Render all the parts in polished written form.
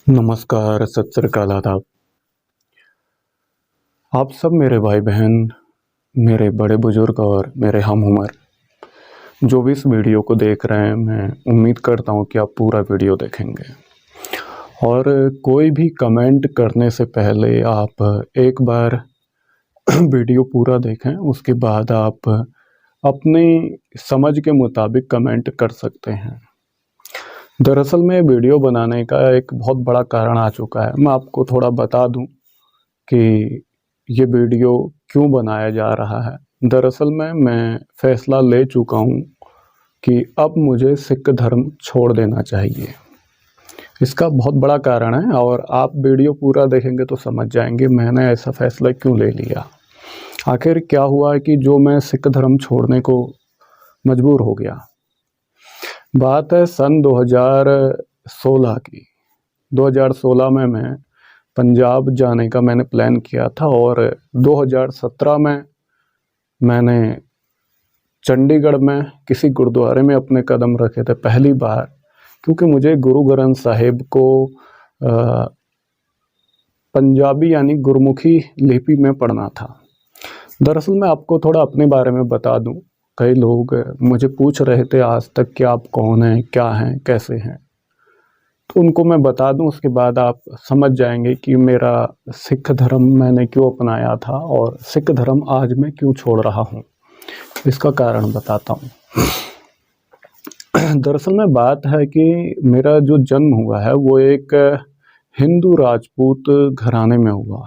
नमस्कार, सत श्री अकाल, आदाब। आप सब मेरे भाई बहन, मेरे बड़े बुजुर्ग और मेरे हम उम्र जो भी इस वीडियो को देख रहे हैं, मैं उम्मीद करता हूं कि आप पूरा वीडियो देखेंगे। और कोई भी कमेंट करने से पहले आप एक बार वीडियो पूरा देखें, उसके बाद आप अपनी समझ के मुताबिक कमेंट कर सकते हैं। दरअसल में वीडियो बनाने का एक बहुत बड़ा कारण आ चुका है। मैं आपको थोड़ा बता दूं कि ये वीडियो क्यों बनाया जा रहा है। दरअसल में मैं फैसला ले चुका हूँ कि अब मुझे सिख धर्म छोड़ देना चाहिए। इसका बहुत बड़ा कारण है और आप वीडियो पूरा देखेंगे तो समझ जाएंगे मैंने ऐसा फैसला क्यों ले लिया। आखिर क्या हुआ कि जो मैं सिख धर्म छोड़ने को मजबूर हो गया। बात है सन 2016 की। 2016 में मैं पंजाब जाने का मैंने प्लान किया था और 2017 में मैंने चंडीगढ़ में किसी गुरुद्वारे में अपने कदम रखे थे पहली बार, क्योंकि मुझे गुरु ग्रंथ साहिब को पंजाबी यानी गुरमुखी लिपि में पढ़ना था। दरअसल मैं आपको थोड़ा अपने बारे में बता दूं। कई लोग मुझे पूछ रहे थे आज तक कि आप कौन हैं, क्या हैं, कैसे हैं, तो उनको मैं बता दूं, उसके बाद आप समझ जाएंगे कि मेरा सिख धर्म मैंने क्यों अपनाया था और सिख धर्म आज मैं क्यों छोड़ रहा हूं। इसका कारण बताता हूं। दरअसल में बात है कि मेरा जो जन्म हुआ है वो एक हिंदू राजपूत घराने में हुआ,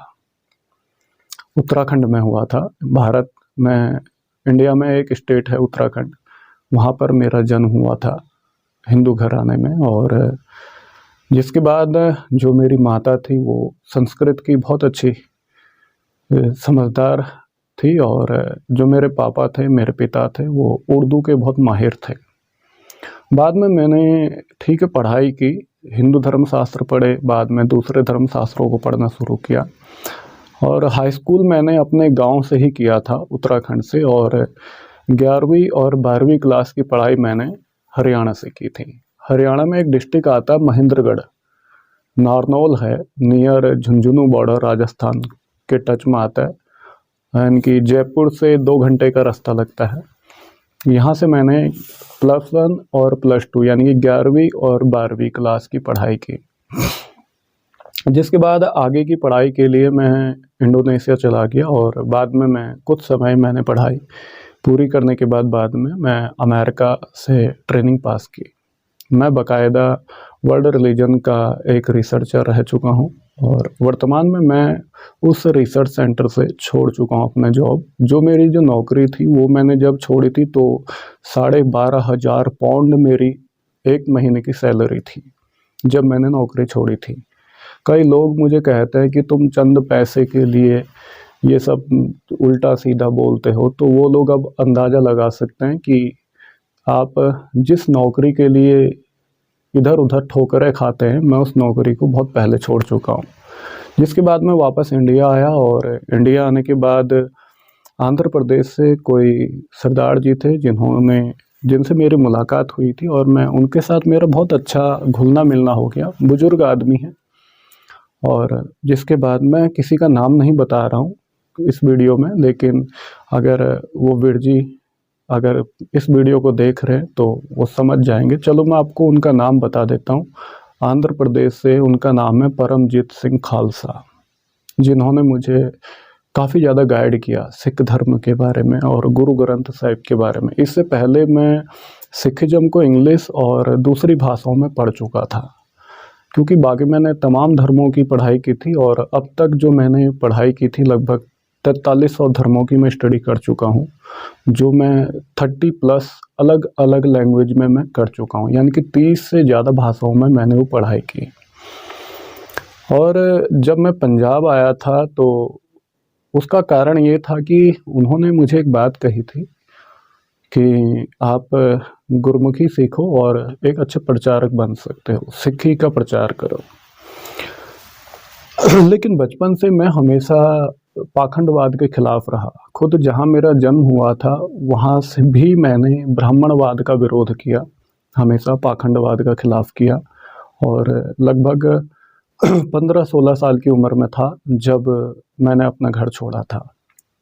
उत्तराखंड में हुआ था। भारत में, इंडिया में एक स्टेट है उत्तराखंड, वहाँ पर मेरा जन्म हुआ था हिंदू घराने में। और जिसके बाद जो मेरी माता थी वो संस्कृत की बहुत अच्छी समझदार थी और जो मेरे पापा थे, मेरे पिता थे, वो उर्दू के बहुत माहिर थे। बाद में मैंने ठीक है पढ़ाई की, हिंदू धर्म शास्त्र पढ़े, बाद में दूसरे धर्म शास्त्रों को पढ़ना शुरू किया। और हाई स्कूल मैंने अपने गांव से ही किया था, उत्तराखंड से। और 11वीं और 12वीं क्लास की पढ़ाई मैंने हरियाणा से की थी। हरियाणा में एक डिस्ट्रिक्ट आता महेंद्रगढ़, नारनौल है, नियर झुंझुनू बॉर्डर राजस्थान के टच में आता है, यानी कि जयपुर से 2 घंटे का रास्ता लगता है। यहाँ से मैंने +1 और +2 यानी कि 11वीं और 12वीं क्लास की पढ़ाई की। जिसके बाद आगे की पढ़ाई के लिए मैं इंडोनेशिया चला गया और बाद में मैं कुछ समय मैंने पढ़ाई पूरी करने के बाद में मैं अमेरिका से ट्रेनिंग पास की। मैं बाकायदा वर्ल्ड रिलीजन का एक रिसर्चर रह चुका हूँ और वर्तमान में मैं उस रिसर्च सेंटर से छोड़ चुका हूँ अपना जॉब। जो मेरी जो नौकरी थी वो मैंने जब छोड़ी थी तो 12,500 पाउंड मेरी एक महीने की सैलरी थी जब मैंने नौकरी छोड़ी थी। कई लोग मुझे कहते हैं कि तुम चंद पैसे के लिए ये सब उल्टा सीधा बोलते हो, तो वो लोग अब अंदाज़ा लगा सकते हैं कि आप जिस नौकरी के लिए इधर उधर ठोकरें खाते हैं, मैं उस नौकरी को बहुत पहले छोड़ चुका हूँ। जिसके बाद मैं वापस इंडिया आया और इंडिया आने के बाद आंध्र प्रदेश से कोई सरदार जी थे जिनसे मेरी मुलाकात हुई थी और मैं उनके साथ मेरा बहुत अच्छा घुलना मिलना हो गया। बुजुर्ग आदमी हैं और जिसके बाद मैं किसी का नाम नहीं बता रहा हूँ इस वीडियो में, लेकिन अगर वो वीर जी अगर इस वीडियो को देख रहे हैं तो वो समझ जाएंगे। चलो मैं आपको उनका नाम बता देता हूँ। आंध्र प्रदेश से उनका नाम है परमजीत सिंह खालसा, जिन्होंने मुझे काफ़ी ज़्यादा गाइड किया सिख धर्म के बारे में और गुरु ग्रंथ साहिब के बारे में। इससे पहले मैं सिखिज्म को इंग्लिश और दूसरी भाषाओं में पढ़ चुका था, क्योंकि बाकी मैंने तमाम धर्मों की पढ़ाई की थी और अब तक जो मैंने पढ़ाई की थी लगभग 4300 धर्मों की मैं स्टडी कर चुका हूँ, जो मैं 30+ अलग अलग लैंग्वेज में मैं कर चुका हूँ, यानी कि 30 से ज़्यादा भाषाओं में मैंने वो पढ़ाई की। और जब मैं पंजाब आया था तो उसका कारण ये था कि उन्होंने मुझे एक बात कही थी कि आप गुरमुखी सीखो और एक अच्छे प्रचारक बन सकते हो, सिक्खी का प्रचार करो। लेकिन बचपन से मैं हमेशा पाखंडवाद के खिलाफ रहा। खुद जहाँ मेरा जन्म हुआ था वहाँ से भी मैंने ब्राह्मणवाद का विरोध किया, हमेशा पाखंडवाद का खिलाफ किया। और लगभग 15-16 साल की उम्र में था जब मैंने अपना घर छोड़ा था।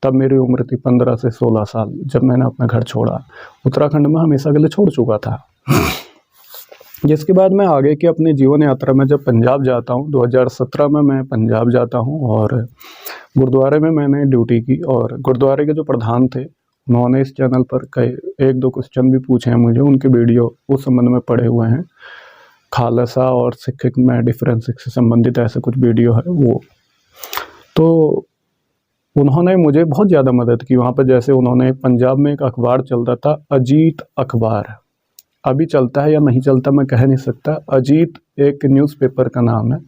तब मेरी उम्र थी 15 से 16 साल जब मैंने अपना घर छोड़ा। उत्तराखंड में हमेशा के लिए छोड़ चुका था। जिसके बाद मैं आगे की अपनी जीवन यात्रा में जब पंजाब जाता हूँ, 2017 में मैं पंजाब जाता हूँ और गुरुद्वारे में मैंने ड्यूटी की। और गुरुद्वारे के जो प्रधान थे उन्होंने इस चैनल पर कई 1-2 क्वेश्चन भी पूछे हैं मुझे, उनके वीडियो उस संबंध में पड़े हुए हैं। खालसा और सिख में डिफरेंस से संबंधित ऐसे कुछ वीडियो है वो। तो उन्होंने मुझे बहुत ज़्यादा मदद की वहाँ पर। जैसे उन्होंने पंजाब में एक अखबार चलता था, अजीत अखबार, अभी चलता है या नहीं चलता मैं कह नहीं सकता। अजीत एक न्यूज़पेपर का नाम है।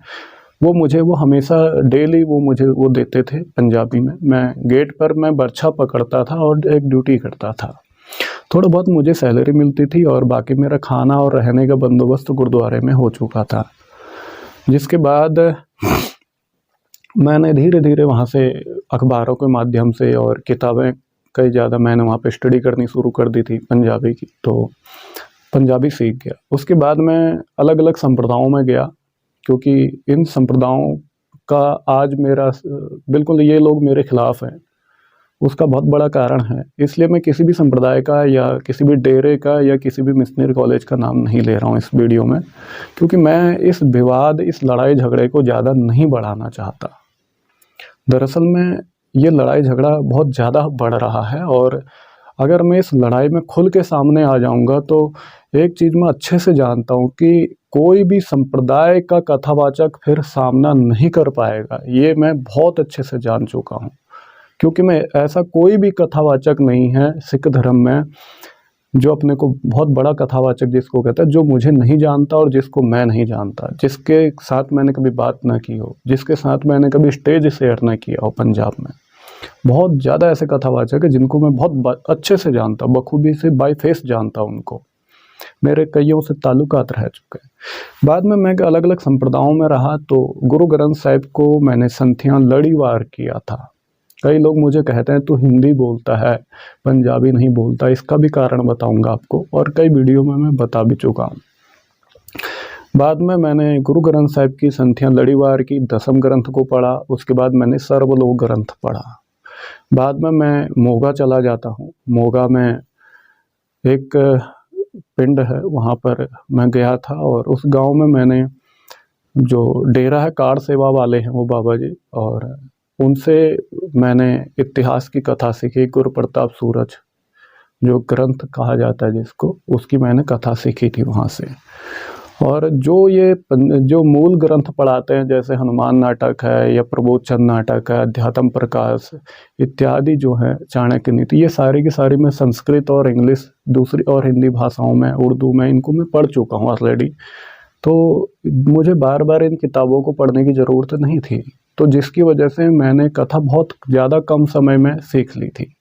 वो हमेशा डेली वो मुझे वो देते थे पंजाबी में। मैं गेट पर मैं बर्छा पकड़ता था और एक ड्यूटी करता था। थोड़ा बहुत मुझे सैलरी मिलती थी और बाकी मेरा खाना और रहने का बंदोबस्त गुरुद्वारे में हो चुका था। जिसके बाद मैंने धीरे धीरे वहाँ से अखबारों के माध्यम से और किताबें कई ज़्यादा मैंने वहाँ पे स्टडी करनी शुरू कर दी थी पंजाबी की, तो पंजाबी सीख गया। उसके बाद मैं अलग अलग संप्रदायों में गया, क्योंकि इन संप्रदायों का आज मेरा बिल्कुल ये लोग मेरे खिलाफ हैं। उसका बहुत बड़ा कारण है, इसलिए मैं किसी भी संप्रदाय का या किसी भी डेरे का या किसी भी मिशनरी कॉलेज का नाम नहीं ले रहा हूँ इस वीडियो में, क्योंकि मैं इस विवाद, इस लड़ाई झगड़े को ज़्यादा नहीं बढ़ाना चाहता। दरअसल में ये लड़ाई झगड़ा बहुत ज़्यादा बढ़ रहा है और अगर मैं इस लड़ाई में खुल के सामने आ जाऊंगा तो एक चीज़ मैं अच्छे से जानता हूँ कि कोई भी संप्रदाय का कथावाचक फिर सामना नहीं कर पाएगा। ये मैं बहुत अच्छे से जान चुका हूँ, क्योंकि मैं ऐसा कोई भी कथावाचक नहीं है सिख धर्म में जो अपने को बहुत बड़ा कथावाचक जिसको कहता है, जो मुझे नहीं जानता और जिसको मैं नहीं जानता, जिसके साथ मैंने कभी बात ना की हो, जिसके साथ मैंने कभी स्टेज शेयर ना किया हो। पंजाब में बहुत ज़्यादा ऐसे कथावाचक है जिनको मैं बहुत अच्छे से जानता, बखूबी से बाय फेस जानता हूँ उनको। मेरे कईयों से ताल्लुकात रह चुके हैं। बाद में मैं अलग अलग संप्रदायों में रहा तो गुरु ग्रंथ साहिब को मैंने संथियाँ लड़ीवार किया था। कई लोग मुझे कहते हैं तू हिंदी बोलता है, पंजाबी नहीं बोलता। इसका भी कारण बताऊंगा आपको और कई वीडियो में मैं बता भी चुका हूँ। बाद में मैंने गुरु ग्रंथ साहिब की संथियाँ लड़ीवार की, दसम ग्रंथ को पढ़ा। उसके बाद मैंने सर्वलोक ग्रंथ पढ़ा। बाद में मैं मोगा चला जाता हूँ। मोगा में एक पिंड है, वहाँ पर मैं गया था और उस गांव में मैंने जो डेरा है कार सेवा वाले हैं वो बाबा जी, और उनसे मैंने इतिहास की कथा सीखी। गुरु प्रताप सूरज जो ग्रंथ कहा जाता है जिसको, उसकी मैंने कथा सीखी थी वहाँ से। और जो मूल ग्रंथ पढ़ाते हैं जैसे हनुमान नाटक है या प्रबोधचंद नाटक है, अध्यात्म प्रकाश इत्यादि जो है, चाणक्य नीति, ये सारी की सारी मैं संस्कृत और इंग्लिश दूसरी और हिंदी भाषाओं में, उर्दू में, इनको मैं पढ़ चुका हूँ ऑलरेडी। तो मुझे बार बार इन किताबों को पढ़ने की ज़रूरत नहीं थी, तो जिसकी वजह से मैंने कथा बहुत ज़्यादा कम समय में सीख ली थी।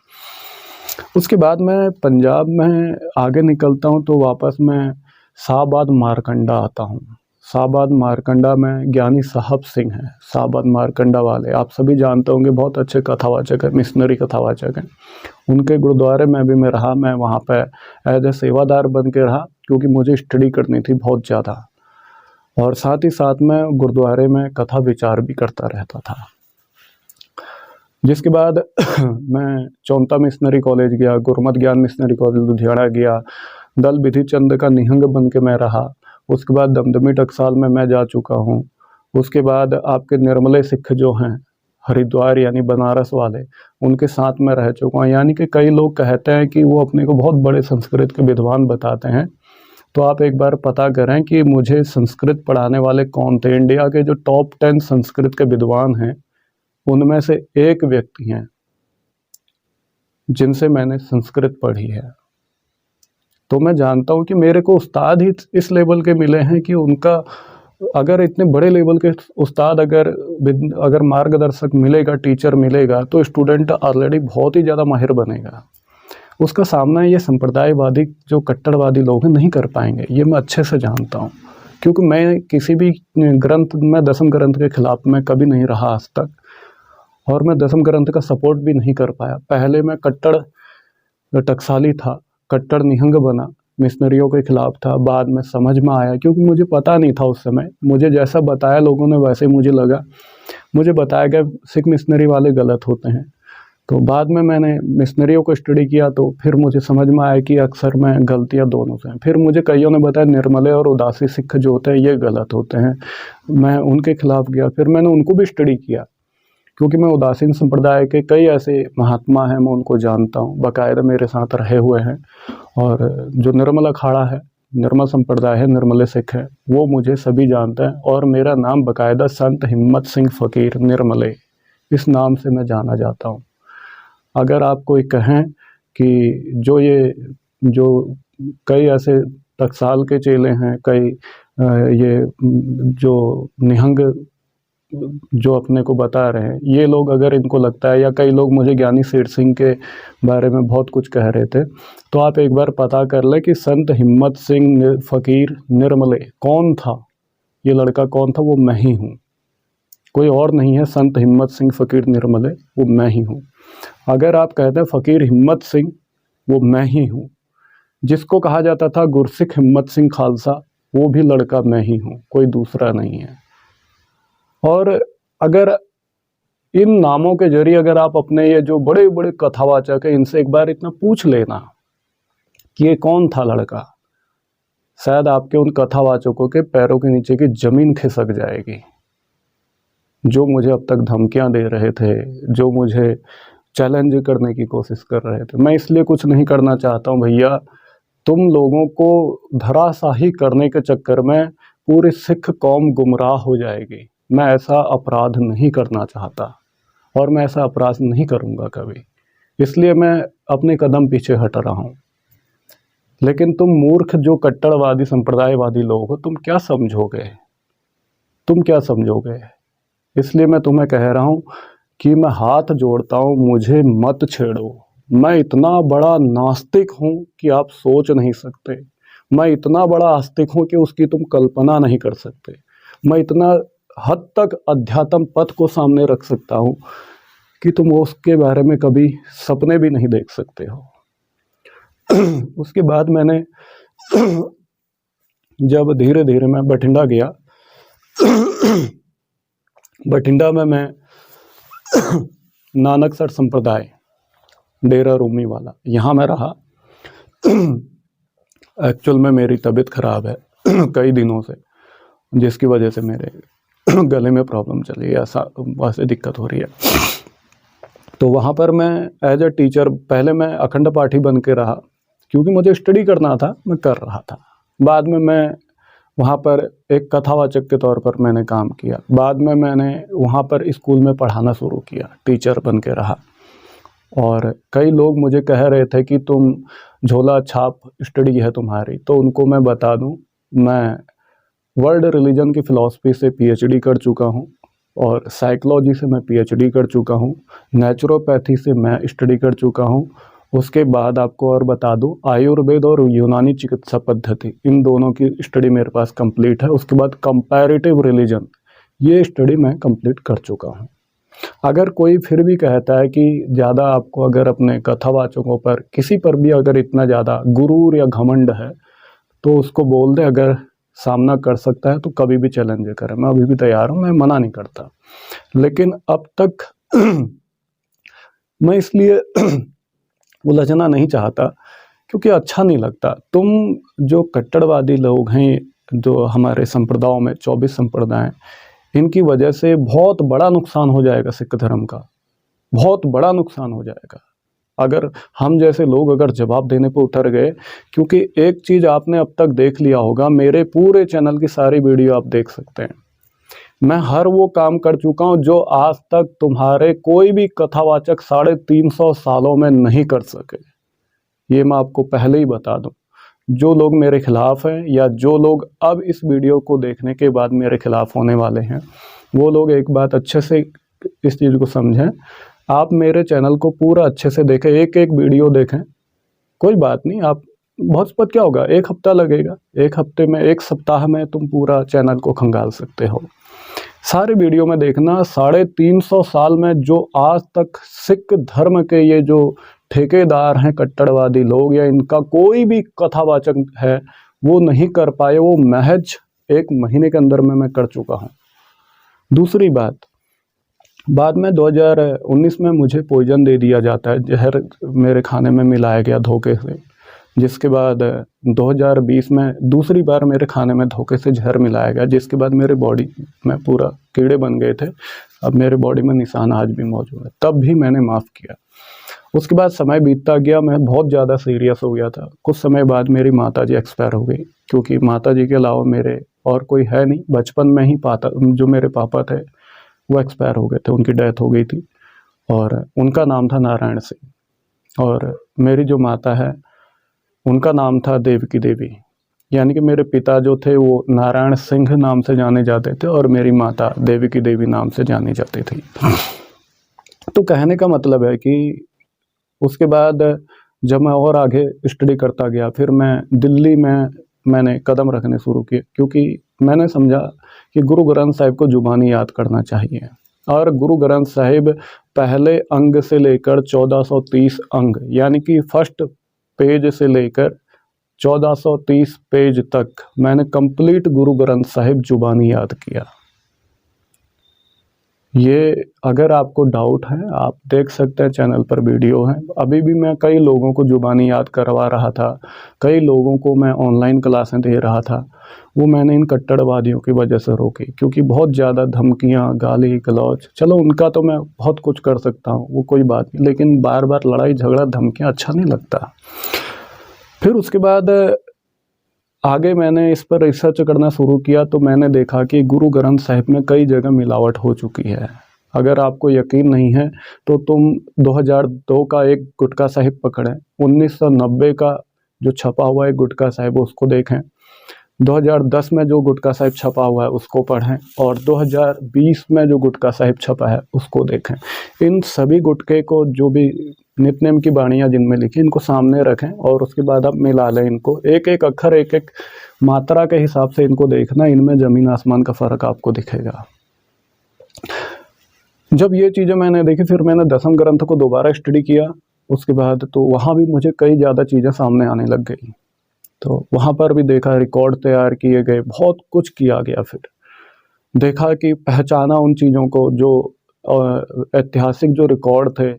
उसके बाद मैं पंजाब में आगे निकलता हूँ तो वापस मैं शाहबाद मारकंडा आता हूँ। शाहबाद मारकंडा में ज्ञानी साहब सिंह हैं, शाहबाद मारकंडा वाले, आप सभी जानते होंगे, बहुत अच्छे कथावाचक हैं, मिशनरी कथावाचक हैं। उनके गुरुद्वारे में भी मैं रहा। मैं वहाँ पे एज ए सेवादार बन के रहा, क्योंकि मुझे स्टडी करनी थी बहुत ज़्यादा, और साथ ही साथ मैं गुरुद्वारे में कथा विचार भी करता रहता था। जिसके बाद मैं चौंता मिशनरी कॉलेज गया, गुरमत ज्ञान मिशनरी कॉलेज लुधियाना गया, दल विधि चंद का निहंग बन के मैं रहा। उसके बाद दमदमी टकसाल में मैं जा चुका हूँ। उसके बाद आपके निर्मले सिख जो हैं हरिद्वार यानी बनारस वाले, उनके साथ में रह चुका हूँ। यानी कि कई लोग कहते हैं कि वो अपने को बहुत बड़े संस्कृत के विद्वान बताते हैं, तो आप एक बार पता करें कि मुझे संस्कृत पढ़ाने वाले कौन थे। इंडिया के जो टॉप 10 संस्कृत के विद्वान हैं उनमें से एक व्यक्ति हैं जिनसे मैंने संस्कृत पढ़ी है। तो मैं जानता हूँ कि मेरे को उस्ताद ही इस लेवल के मिले हैं कि उनका अगर इतने बड़े लेवल के उस्ताद अगर मार्गदर्शक मिलेगा, टीचर मिलेगा, तो स्टूडेंट ऑलरेडी बहुत ही ज़्यादा माहिर बनेगा। उसका सामना ये संप्रदायवादी जो कट्टरवादी लोग हैं नहीं कर पाएंगे। ये मैं अच्छे से जानता हूँ, क्योंकि मैं किसी भी ग्रंथ में दसम ग्रंथ के खिलाफ मैं कभी नहीं रहा आज तक, और मैं दसम ग्रंथ का सपोर्ट भी नहीं कर पाया। पहले मैं कट्टर टकसाली था, कट्टर निहंग बना, मिशनरियों के खिलाफ था। बाद में समझ में आया, क्योंकि मुझे पता नहीं था उस समय, मुझे जैसा बताया लोगों ने वैसे मुझे लगा, मुझे बताया गया सिख मिशनरी वाले गलत होते हैं। तो बाद में मैंने मिशनरियों को स्टडी किया तो फिर मुझे समझ में आया कि अक्सर में गलतियां दोनों से हैं। फिर मुझे कईयों ने बताया निर्मले और उदासी सिख जो होते हैं ये गलत होते हैं, मैं उनके खिलाफ गया। फिर मैंने उनको भी स्टडी किया, क्योंकि मैं उदासीन संप्रदाय के कई ऐसे महात्मा हैं, मैं उनको जानता हूँ, बाकायदा मेरे साथ रहे हुए हैं। और जो निर्मल अखाड़ा है, निर्मल संप्रदाय है, निर्मले सिख है, वो मुझे सभी जानते हैं। और मेरा नाम बाकायदा संत हिम्मत सिंह फ़कीर निर्मले, इस नाम से मैं जाना जाता हूँ। अगर आप कोई कहें कि जो कई ऐसे टकसाल के चेले हैं, कई ये जो निहंग जो अपने को बता रहे हैं, ये लोग अगर इनको लगता है, या कई लोग मुझे ज्ञानी शेर सिंह के बारे में बहुत कुछ कह रहे थे, तो आप एक बार पता कर ले कि संत हिम्मत सिंह फ़कीर निर्मले कौन था। ये लड़का कौन था, वो मैं ही हूँ, कोई और नहीं है। संत हिम्मत सिंह फ़कीर निर्मले वो मैं ही हूँ। अगर आप कहते हैं फ़कीर हिम्मत सिंह, वो मैं ही हूँ। जिसको कहा जाता था गुरसिख हिम्मत सिंह खालसा, वो भी लड़का मैं ही हूँ, कोई दूसरा नहीं है। और अगर इन नामों के जरिए अगर आप अपने ये जो बड़े बड़े कथावाचक हैं, इनसे एक बार इतना पूछ लेना कि ये कौन था लड़का, शायद आपके उन कथावाचकों के पैरों के नीचे की जमीन खिसक जाएगी। जो मुझे अब तक धमकियां दे रहे थे, जो मुझे चैलेंज करने की कोशिश कर रहे थे, मैं इसलिए कुछ नहीं करना चाहता हूं भैया। तुम लोगों को धराशाही करने के चक्कर में पूरी सिख कौम गुमराह हो जाएगी। मैं ऐसा अपराध नहीं करना चाहता और मैं ऐसा अपराध नहीं करूंगा कभी, इसलिए मैं अपने कदम पीछे हट रहा हूं। लेकिन तुम मूर्ख जो कट्टरवादी संप्रदायवादी लोग हो, तुम क्या समझोगे, तुम क्या समझोगे? इसलिए मैं तुम्हें कह रहा हूं कि मैं हाथ जोड़ता हूं, मुझे मत छेड़ो। मैं इतना बड़ा नास्तिक हूं कि आप सोच नहीं सकते। मैं इतना बड़ा आस्तिक हूं कि उसकी तुम कल्पना नहीं कर सकते। मैं इतना हद तक अध्यात्म पथ को सामने रख सकता हूं कि तुम उसके बारे में कभी सपने भी नहीं देख सकते हो। उसके बाद मैंने जब धीरे धीरे मैं बठिंडा गया, बठिंडा में मैं नानकसर संप्रदाय, डेरा रूमी वाला, यहाँ मैं रहा। एक्चुअल में मेरी तबीयत ख़राब है कई दिनों से, जिसकी वजह से मेरे गले में प्रॉब्लम चली है, ऐसा वैसे दिक्कत हो रही है। तो वहाँ पर मैं एज ए टीचर, पहले मैं अखंड पाठी बन के रहा, क्योंकि मुझे स्टडी करना था, मैं कर रहा था। बाद में मैं वहाँ पर एक कथावाचक के तौर पर मैंने काम किया। बाद में मैंने वहाँ पर स्कूल में पढ़ाना शुरू किया, टीचर बन के रहा। और कई लोग मुझे कह रहे थे कि तुम झोला छाप स्टडी है तुम्हारी, तो उनको मैं बता दूं, मैं वर्ल्ड रिलीजन की फ़िलॉसफी से पीएचडी कर चुका हूं, और साइकोलॉजी से मैं पीएचडी कर चुका हूं, नेचुरोपैथी से मैं स्टडी कर चुका हूं। उसके बाद आपको और बता दूं, आयुर्वेद और यूनानी चिकित्सा पद्धति, इन दोनों की स्टडी मेरे पास कंप्लीट है। उसके बाद कंपैरेटिव रिलीजन, ये स्टडी मैं कंप्लीट कर चुका हूं। अगर कोई फिर भी कहता है कि ज़्यादा आपको अगर अपने कथावाचकों पर, किसी पर भी अगर इतना ज़्यादा गुरूर या घमंड है, तो उसको बोल दे, अगर सामना कर सकता है तो कभी भी चैलेंज करे। मैं अभी भी तैयार हूँ, मैं मना नहीं करता। लेकिन अब तक मैं इसलिए उलझना नहीं चाहता क्योंकि अच्छा नहीं लगता। तुम जो कट्टरवादी लोग हैं, जो हमारे संप्रदायों में 24 संप्रदाय, इनकी वजह से बहुत बड़ा नुकसान हो जाएगा सिख धर्म का, बहुत बड़ा नुकसान हो जाएगा अगर हम जैसे लोग अगर जवाब देने पर उतर गए। क्योंकि एक चीज़ आपने अब तक देख लिया होगा, मेरे पूरे चैनल की सारी वीडियो आप देख सकते हैं, मैं हर वो काम कर चुका हूं जो आज तक तुम्हारे कोई भी कथावाचक 350 सालों में नहीं कर सके। ये मैं आपको पहले ही बता दूं। जो लोग मेरे खिलाफ हैं, या जो लोग अब इस वीडियो को देखने के बाद मेरे खिलाफ होने वाले हैं, वो लोग एक बात अच्छे से इस चीज़ को समझें। आप मेरे चैनल को पूरा अच्छे से देखें, एक एक वीडियो देखें। कोई बात नहीं, आप बहुत पद क्या होगा, एक हफ्ता लगेगा, एक हफ्ते में, एक सप्ताह में तुम पूरा चैनल को खंगाल सकते हो। सारे वीडियो में देखना, 350 साल में जो आज तक सिख धर्म के ये जो ठेकेदार हैं कट्टरवादी लोग, या इनका कोई भी कथावाचक है, वो नहीं कर पाए, वो महज 1 महीने के अंदर में मैं कर चुका हूँ। दूसरी बात, बाद में 2019 में मुझे पॉइजन दे दिया जाता है, जहर मेरे खाने में मिलाया गया धोखे से, जिसके बाद 2020 में दूसरी बार मेरे खाने में धोखे से जहर मिलाया गया, जिसके बाद मेरे बॉडी में पूरा कीड़े बन गए थे। अब मेरे बॉडी में निशान आज भी मौजूद है, तब भी मैंने माफ़ किया। उसके बाद समय बीतता गया, मैं बहुत ज़्यादा सीरियस हो गया था। कुछ समय बाद मेरी माताजी एक्सपायर हो गई, क्योंकि माताजी के अलावा मेरे और कोई है नहीं। बचपन में ही जो मेरे पापा थे वो एक्सपायर हो गए थे, उनकी डेथ हो गई थी, और उनका नाम था नारायण सिंह। और मेरी जो माता है उनका नाम था देवकी देवी, यानी कि मेरे पिता जो थे वो नारायण सिंह नाम से जाने जाते थे और मेरी माता देवकी देवी नाम से जानी जाती थी। तो कहने का मतलब है कि उसके बाद जब मैं और आगे स्टडी करता गया, फिर मैं दिल्ली में मैंने कदम रखने शुरू किए, क्योंकि मैंने समझा कि गुरु ग्रंथ साहिब को जुबानी याद करना चाहिए। और गुरु ग्रंथ साहिब पहले अंग से लेकर 1430 अंग, यानी कि फर्स्ट पेज से लेकर 1430 पेज तक मैंने कंप्लीट गुरु ग्रंथ साहिब जुबानी याद किया। ये अगर आपको डाउट है आप देख सकते हैं, चैनल पर वीडियो है। अभी भी मैं कई लोगों को जुबानी याद करवा रहा था, कई लोगों को मैं ऑनलाइन क्लासें दे रहा था। वो मैंने इन कट्टरवादियों की वजह से रोकी, क्योंकि बहुत ज़्यादा धमकियाँ, गाली गलौज, चलो उनका तो मैं बहुत कुछ कर सकता हूँ, वो कोई बात नहीं, लेकिन बार बार लड़ाई झगड़ा धमकियाँ अच्छा नहीं लगता। फिर उसके बाद आगे मैंने इस पर रिसर्च करना शुरू किया, तो मैंने देखा कि गुरु ग्रंथ साहिब में कई जगह मिलावट हो चुकी है। अगर आपको यकीन नहीं है तो तुम 2002 का एक गुटका साहिब पकड़ें, 1990 का जो छपा हुआ है गुटका साहिब उसको देखें, 2010 में जो गुटका साहिब छपा हुआ है उसको पढ़ें, और 2020 में जो गुटका साहिब छपा है उसको देखें। इन सभी गुटके को, जो भी नित्यनेम की बाणियाँ जिनमें लिखी, इनको सामने रखें और उसके बाद आप मिला लें इनको, एक एक अक्षर, एक एक मात्रा के हिसाब से इनको देखना, इनमें ज़मीन आसमान का फ़र्क आपको दिखेगा। जब ये चीज़ें मैंने देखी, फिर मैंने दसम ग्रंथ को दोबारा स्टडी किया। उसके बाद तो वहाँ भी मुझे कई ज़्यादा चीज़ें सामने आने लग गई, तो वहाँ पर भी देखा, रिकॉर्ड तैयार किए गए, बहुत कुछ किया गया। फिर देखा कि पहचाना उन चीज़ों को जो ऐतिहासिक जो रिकॉर्ड थे,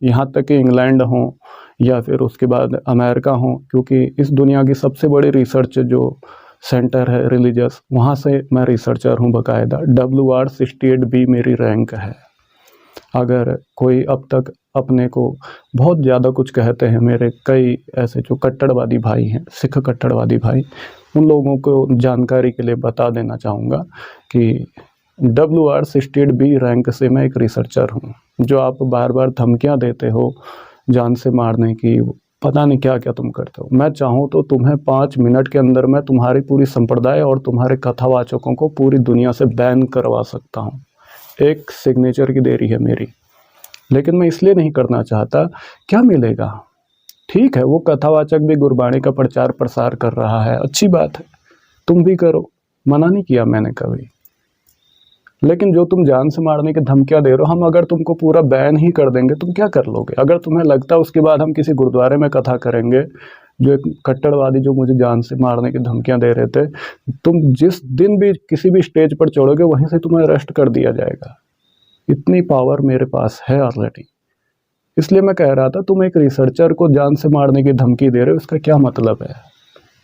यहाँ तक कि इंग्लैंड हो या फिर उसके बाद अमेरिका हो, क्योंकि इस दुनिया की सबसे बड़ी रिसर्च जो सेंटर है रिलीजियस, वहाँ से मैं रिसर्चर हूँ बाकायदा। WR 68B मेरी रैंक है। अगर कोई अब तक अपने को बहुत ज़्यादा कुछ कहते हैं, मेरे कई ऐसे जो कट्टरवादी भाई हैं, सिख कट्टरवादी भाई, उन लोगों को जानकारी के लिए बता देना चाहूँगा कि WR 68B रैंक से मैं एक रिसर्चर हूँ। जो आप बार बार धमकियाँ देते हो जान से मारने की, पता नहीं क्या क्या तुम करते हो, मैं चाहूँ तो तुम्हें 5 मिनट के अंदर मैं तुम्हारी पूरी संप्रदाय और तुम्हारे कथावाचकों को पूरी दुनिया से बैन करवा सकता हूँ। एक सिग्नेचर की देरी है मेरी, लेकिन मैं इसलिए नहीं करना चाहता। क्या मिलेगा? ठीक है, वो कथावाचक भी गुरबाणी का प्रचार प्रसार कर रहा है, अच्छी बात है, तुम भी करो, मना नहीं किया मैंने कभी। लेकिन जो तुम जान से मारने की धमकियां दे रहे हो, हम अगर तुमको पूरा बैन ही कर देंगे, तुम क्या कर लोगे? अगर तुम्हें लगता है उसके बाद हम किसी गुरुद्वारे में कथा करेंगे, जो एक कट्टरवादी जो मुझे जान से मारने की धमकियां दे रहे थे, तुम जिस दिन भी किसी भी स्टेज पर चढ़ोगे वहीं से तुम्हें अरेस्ट कर दिया जाएगा। इतनी पावर मेरे पास है ऑलरेडी। इसलिए मैं कह रहा था, तुम एक रिसर्चर को जान से मारने की धमकी दे रहे हो, इसका क्या मतलब है?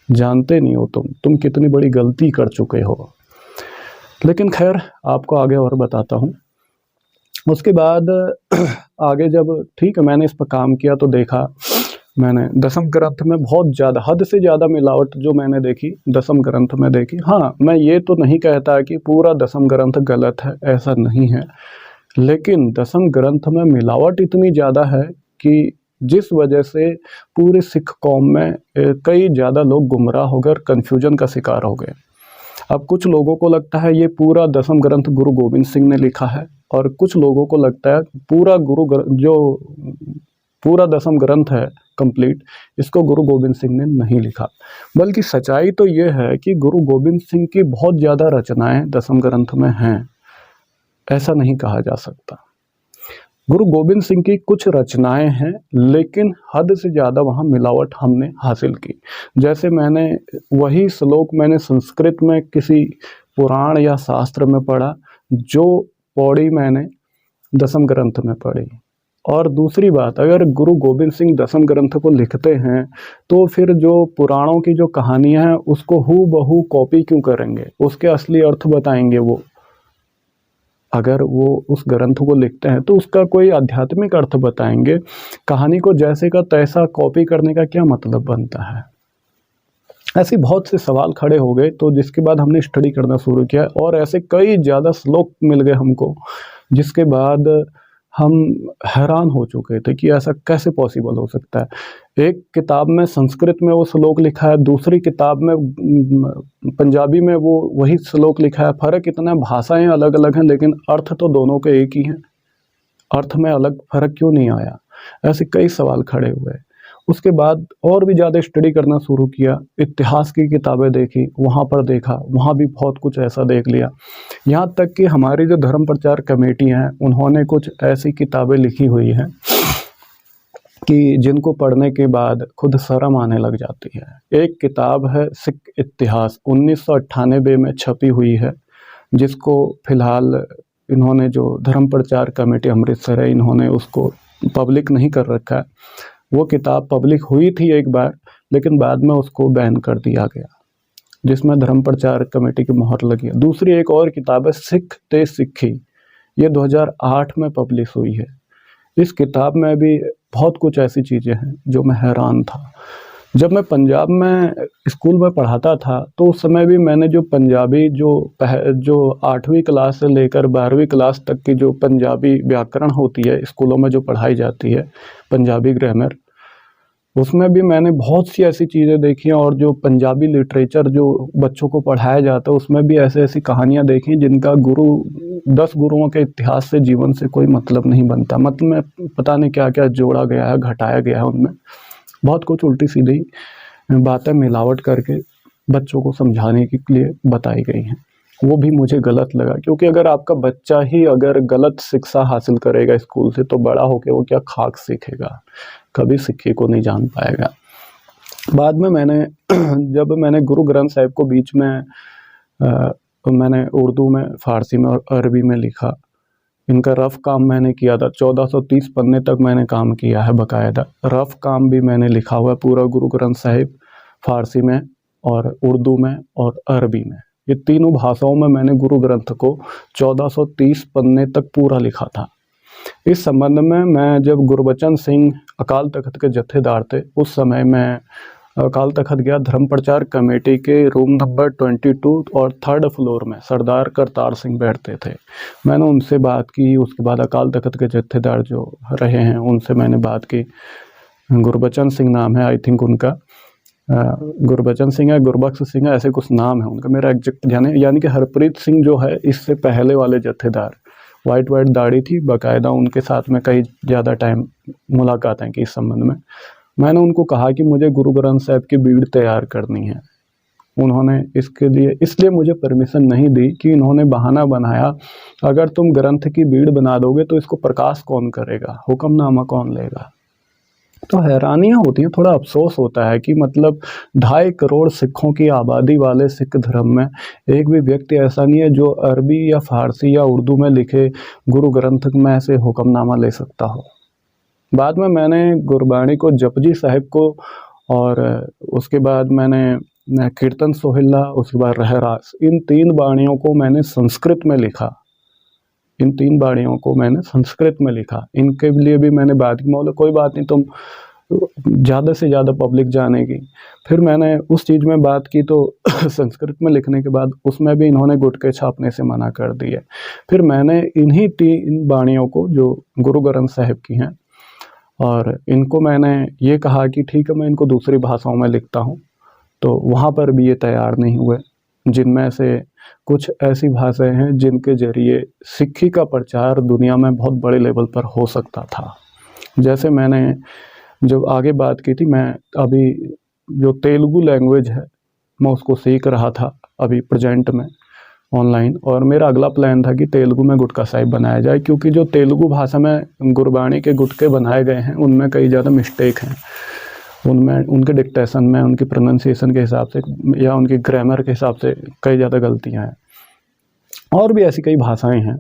जानते नहीं हो तुम कितनी बड़ी गलती कर चुके हो। लेकिन खैर, आपको आगे और बताता हूँ। उसके बाद आगे जब ठीक है मैंने इस पर काम किया, तो देखा मैंने दसम ग्रंथ में बहुत ज़्यादा, हद से ज़्यादा मिलावट जो मैंने देखी दसम ग्रंथ में देखी। हाँ, मैं ये तो नहीं कहता कि पूरा दसम ग्रंथ गलत है, ऐसा नहीं है, लेकिन दसम ग्रंथ में मिलावट इतनी ज़्यादा है कि जिस वजह से पूरे सिख कौम में कई ज़्यादा लोग गुमराह हो गए और कन्फ्यूजन का शिकार हो गए। अब कुछ लोगों को लगता है ये पूरा दसम ग्रंथ गुरु गोविंद सिंह ने लिखा है, और कुछ लोगों को लगता है जो पूरा दसम ग्रंथ है कंप्लीट, इसको गुरु गोविंद सिंह ने नहीं लिखा। बल्कि सच्चाई तो ये है कि गुरु गोविंद सिंह की बहुत ज़्यादा रचनाएं दसम ग्रंथ में हैं, ऐसा नहीं कहा जा सकता। गुरु गोविंद सिंह की कुछ रचनाएं हैं, लेकिन हद से ज़्यादा वहाँ मिलावट हमने हासिल की। जैसे मैंने वही श्लोक मैंने संस्कृत में किसी पुराण या शास्त्र में पढ़ा, जो पौड़ी मैंने दसम ग्रंथ में पढ़ी। और दूसरी बात, अगर गुरु गोविंद सिंह दसम ग्रंथ को लिखते हैं तो फिर जो पुराणों की जो कहानियां हैं उसको हूबहू कॉपी क्यों करेंगे? उसके असली अर्थ बताएंगे वो। अगर वो उस ग्रंथ को लिखते हैं तो उसका कोई आध्यात्मिक अर्थ बताएंगे। कहानी को जैसे का तैसा कॉपी करने का क्या मतलब बनता है? ऐसे बहुत से सवाल खड़े हो गए, तो जिसके बाद हमने स्टडी करना शुरू किया और ऐसे कई ज़्यादा श्लोक मिल गए हमको, जिसके बाद हम हैरान हो चुके थे कि ऐसा कैसे पॉसिबल हो सकता है। एक किताब में संस्कृत में वो श्लोक लिखा है, दूसरी किताब में पंजाबी में वो वही श्लोक लिखा है। फ़र्क इतना है, भाषाएं अलग अलग हैं, लेकिन अर्थ तो दोनों के एक ही हैं। अर्थ में अलग फ़र्क क्यों नहीं आया? ऐसे कई सवाल खड़े हुए। उसके बाद और भी ज़्यादा स्टडी करना शुरू किया, इतिहास की किताबें देखी, वहाँ पर देखा, वहाँ भी बहुत कुछ ऐसा देख लिया। यहाँ तक कि हमारी जो धर्म प्रचार कमेटी हैं, उन्होंने कुछ ऐसी किताबें लिखी हुई हैं कि जिनको पढ़ने के बाद खुद शर्म आने लग जाती है। एक किताब है सिख इतिहास, 1998 में छपी हुई है, जिसको फिलहाल इन्होंने जो धर्म प्रचार कमेटी अमृतसर है, इन्होंने उसको पब्लिक नहीं कर रखा है। वो किताब पब्लिक हुई थी एक बार, लेकिन बाद में उसको बैन कर दिया गया, जिसमें धर्म प्रचार कमेटी की मोहर लगी है। दूसरी एक और किताब है सिख ते सिखी, ये 2008 में पब्लिश हुई है। इस किताब में भी बहुत कुछ ऐसी चीज़ें हैं जो मैं हैरान था। जब मैं पंजाब में स्कूल में पढ़ाता था तो उस समय भी मैंने जो पंजाबी जो 8वीं क्लास से लेकर 12वीं क्लास तक की जो पंजाबी व्याकरण होती है स्कूलों में जो पढ़ाई जाती है, पंजाबी ग्रामर, उसमें भी मैंने बहुत सी ऐसी चीज़ें देखी हैं। और जो पंजाबी लिटरेचर जो बच्चों को पढ़ाया जाता है, उसमें भी ऐसे ऐसी कहानियाँ देखी जिनका 10 गुरुओं के इतिहास से, जीवन से कोई मतलब नहीं बनता। मतलब में पता नहीं क्या क्या जोड़ा गया है, घटाया गया है, उनमें बहुत कुछ उल्टी सीधी बातें मिलावट करके बच्चों को समझाने के लिए बताई गई हैं। वो भी मुझे गलत लगा, क्योंकि अगर आपका बच्चा ही अगर गलत शिक्षा हासिल करेगा स्कूल से, तो बड़ा होकर वो क्या खाक सीखेगा? कभी सिक्के को नहीं जान पाएगा। बाद में जब मैंने गुरु ग्रंथ साहिब को बीच में मैंने उर्दू में, फ़ारसी में और अरबी में लिखा। इनका रफ़ काम मैंने किया था, 1430 पन्ने तक मैंने काम किया है बाकायदा। रफ़ काम भी मैंने लिखा हुआ है पूरा गुरु ग्रंथ साहिब, फ़ारसी में और उर्दू में और अरबी में। ये तीनों भाषाओं में मैंने गुरु ग्रंथ को 1430 पन्ने तक पूरा लिखा था। इस संबंध में मैं जब गुरबचन सिंह अकाल तख्त के जत्थेदार थे, उस समय मैं अकाल तख्त गया। धर्म प्रचार कमेटी के रूम नंबर 22 और 3rd फ्लोर में सरदार करतार सिंह बैठते थे। मैंने उनसे बात की। उसके बाद अकाल तख्त के जत्थेदार जो रहे हैं उनसे मैंने बात की। गुरबचन सिंह नाम है, आई थिंक उनका, गुरबचन सिंह है, गुरबख्श सिंह है, ऐसे कुछ नाम है उनका, मेरा एग्जैक्ट ध्यान है। यानी कि हरप्रीत सिंह जो है, इससे पहले वाले जत्थेदार, वाइट दाढ़ी थी बाकायदा, उनके साथ में कई ज़्यादा टाइम मुलाकातें की इस संबंध में। मैंने उनको कहा कि मुझे गुरु ग्रंथ साहिब की बीड़ तैयार करनी है। उन्होंने इसके लिए इसलिए मुझे परमिशन नहीं दी कि इन्होंने बहाना बनाया, अगर तुम ग्रंथ की बीड़ बना दोगे तो इसको प्रकाश कौन करेगा, हुक्मनामा कौन लेगा? तो हैरानियाँ होती हैं, थोड़ा अफसोस होता है कि मतलब 2.5 करोड़ सिखों की आबादी वाले सिख धर्म में एक भी व्यक्ति ऐसा नहीं है जो अरबी या फ़ारसी या उर्दू में लिखे गुरु ग्रंथ में से हुक्मनामा ले सकता हो। बाद में मैंने गुरबाणी को, जपजी साहिब को, और उसके बाद मैंने कीर्तन सोहिला, उसके बाद रहरास, इन 3 बाणियों को मैंने संस्कृत में लिखा। इन 3 बाणियों को मैंने संस्कृत में लिखा। इनके लिए भी मैंने बात की, बोला कोई बात नहीं, तुम ज़्यादा से ज़्यादा पब्लिक जानेगी। फिर मैंने उस चीज़ में बात की तो संस्कृत में लिखने के बाद उसमें भी इन्होंने गुटके छापने से मना कर दिए। फिर मैंने इन्हीं 3 बाणियों को जो गुरु ग्रंथ साहिब की हैं, और इनको मैंने ये कहा कि ठीक है मैं इनको दूसरी भाषाओं में लिखता हूँ, तो वहाँ पर भी ये तैयार नहीं हुए। जिनमें से कुछ ऐसी भाषाएं हैं जिनके ज़रिए सिक्खी का प्रचार दुनिया में बहुत बड़े लेवल पर हो सकता था। जैसे मैंने जब आगे बात की थी, मैं अभी जो तेलुगु लैंग्वेज है मैं उसको सीख रहा था अभी प्रेजेंट में। ऑनलाइन, और मेरा अगला प्लान था कि तेलुगु में गुटका साहिब बनाया जाए, क्योंकि जो तेलुगु भाषा में गुरबाणी के गुटके बनाए गए हैं उनमें कई ज़्यादा मिस्टेक हैं। उनमें उनके डिक्टेशन में, उनकी प्रोनाउंसिएशन के हिसाब से या उनकी ग्रामर के हिसाब से कई ज़्यादा गलतियाँ हैं। और भी ऐसी कई भाषाएं हैं,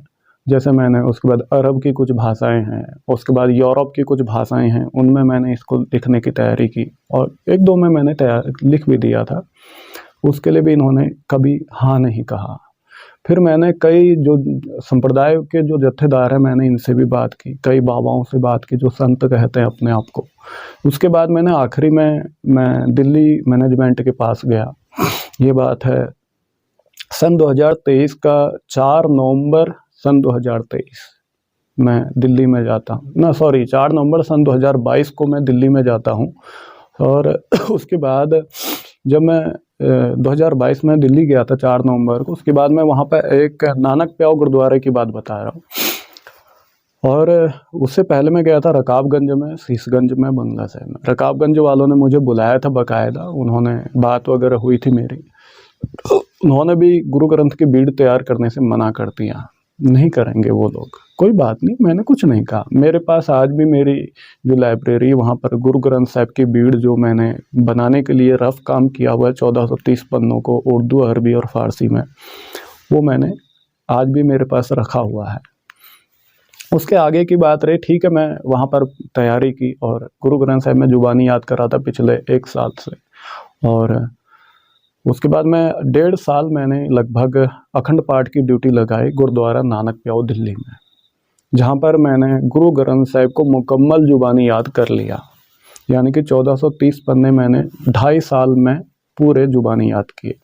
जैसे मैंने उसके बाद अरब की कुछ भाषाएं हैं, उसके बाद यूरोप की कुछ भाषाएं हैं, उनमें मैंने इसको लिखने की तैयारी की और एक दो में मैंने लिख भी दिया था। उसके लिए भी इन्होंने कभी हाँ नहीं कहा। फिर मैंने कई जो संप्रदाय के जो जत्थेदार हैं, मैंने इनसे भी बात की, कई बाबाओं से बात की जो संत कहते हैं अपने आप को। उसके बाद मैंने आखिरी में मैं दिल्ली मैनेजमेंट के पास गया। ये बात है सन 2023 का 4 नवंबर सन 2023 मैं दिल्ली में जाता हूँ ना, सॉरी 4 नवंबर सन 2022 को मैं दिल्ली में जाता हूँ। और उसके बाद जब मैं 2022 में दिल्ली गया था 4 नवंबर को, उसके बाद मैं वहाँ पर एक नानक प्याऊ गुरुद्वारे की बात बता रहा हूँ। और उससे पहले मैं गया था रकाबगंज में, शीशगंज में, बंगला साहिब में। रकाबगंज वालों ने मुझे बुलाया था बाकायदा, उन्होंने बात वगैरह हुई थी मेरी। उन्होंने भी गुरु ग्रंथ की बीड़ तैयार करने से मना कर दिया, नहीं करेंगे वो लोग। कोई बात नहीं, मैंने कुछ नहीं कहा। मेरे पास आज भी मेरी जो लाइब्रेरी, वहाँ पर गुरु ग्रंथ साहिब की बीड़ जो मैंने बनाने के लिए रफ काम किया हुआ है 1430 पन्नों को उर्दू, अरबी और फारसी में, वो मैंने आज भी मेरे पास रखा हुआ है। उसके आगे की बात रही, ठीक है, मैं वहाँ पर तैयारी की और गुरु ग्रंथ साहिब में जुबानी याद कर रहा था पिछले 1 साल से। और उसके बाद मैं 1.5 साल मैंने लगभग अखंड पाठ की ड्यूटी लगाई गुरुद्वारा नानक प्याऊ दिल्ली में, जहाँ पर मैंने गुरु ग्रंथ साहिब को मुकम्मल जुबानी याद कर लिया। यानी कि 1430 पन्ने मैंने 2.5 साल में पूरे जुबानी याद किए।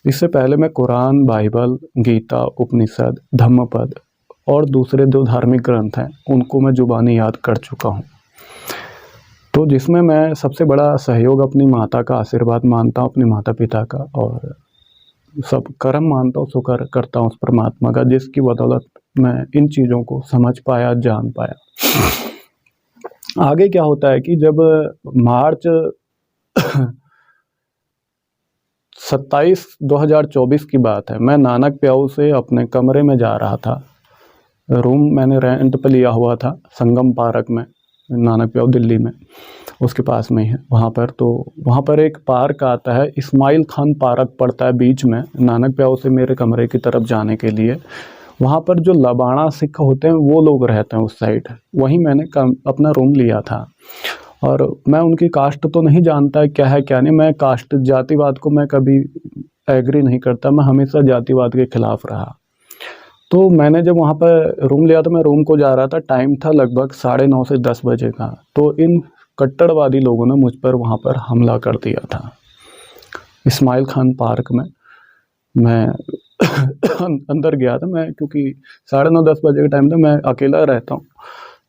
इससे पहले मैं कुरान, बाइबल, गीता, उपनिषद, धम्मपद और दूसरे जो धार्मिक ग्रंथ हैं उनको मैं जुबानी याद कर चुका हूँ। तो जिसमें मैं सबसे बड़ा सहयोग अपनी माता का आशीर्वाद मानता हूँ, अपने माता पिता का, और सब कर्म मानता हूँ, शुक्र करता हूँ उस परमात्मा का जिसकी बदौलत मैं इन चीज़ों को समझ पाया, जान पाया। आगे क्या होता है कि जब मार्च 27 2024 की बात है, मैं नानक प्याऊ से अपने कमरे में जा रहा था। रूम मैंने रेंट पे लिया हुआ था संगम पार्क में, नानक प्याऊ दिल्ली में, उसके पास में ही है वहाँ पर। तो वहाँ पर एक पार्क आता है, इस्माइल खान पार्क पड़ता है बीच में नानक प्याऊ से मेरे कमरे की तरफ जाने के लिए। वहाँ पर जो लबाणा सिख होते हैं वो लोग रहते हैं उस साइड, वहीं मैंने अपना रूम लिया था। और मैं उनकी कास्ट तो नहीं जानता क्या है क्या नहीं, मैं कास्ट जातिवाद को मैं कभी एग्री नहीं करता, मैं हमेशा जातिवाद के खिलाफ रहा। तो मैंने जब वहाँ पर रूम लिया तो मैं रूम को जा रहा था, टाइम था लगभग 9:30 से 10 बजे का। तो इन कट्टरवादी लोगों ने मुझ पर वहाँ पर हमला कर दिया था इस्माइल खान पार्क में। मैं अंदर गया था, मैं क्योंकि 9:30-10 बजे के टाइम था, मैं अकेला रहता हूँ,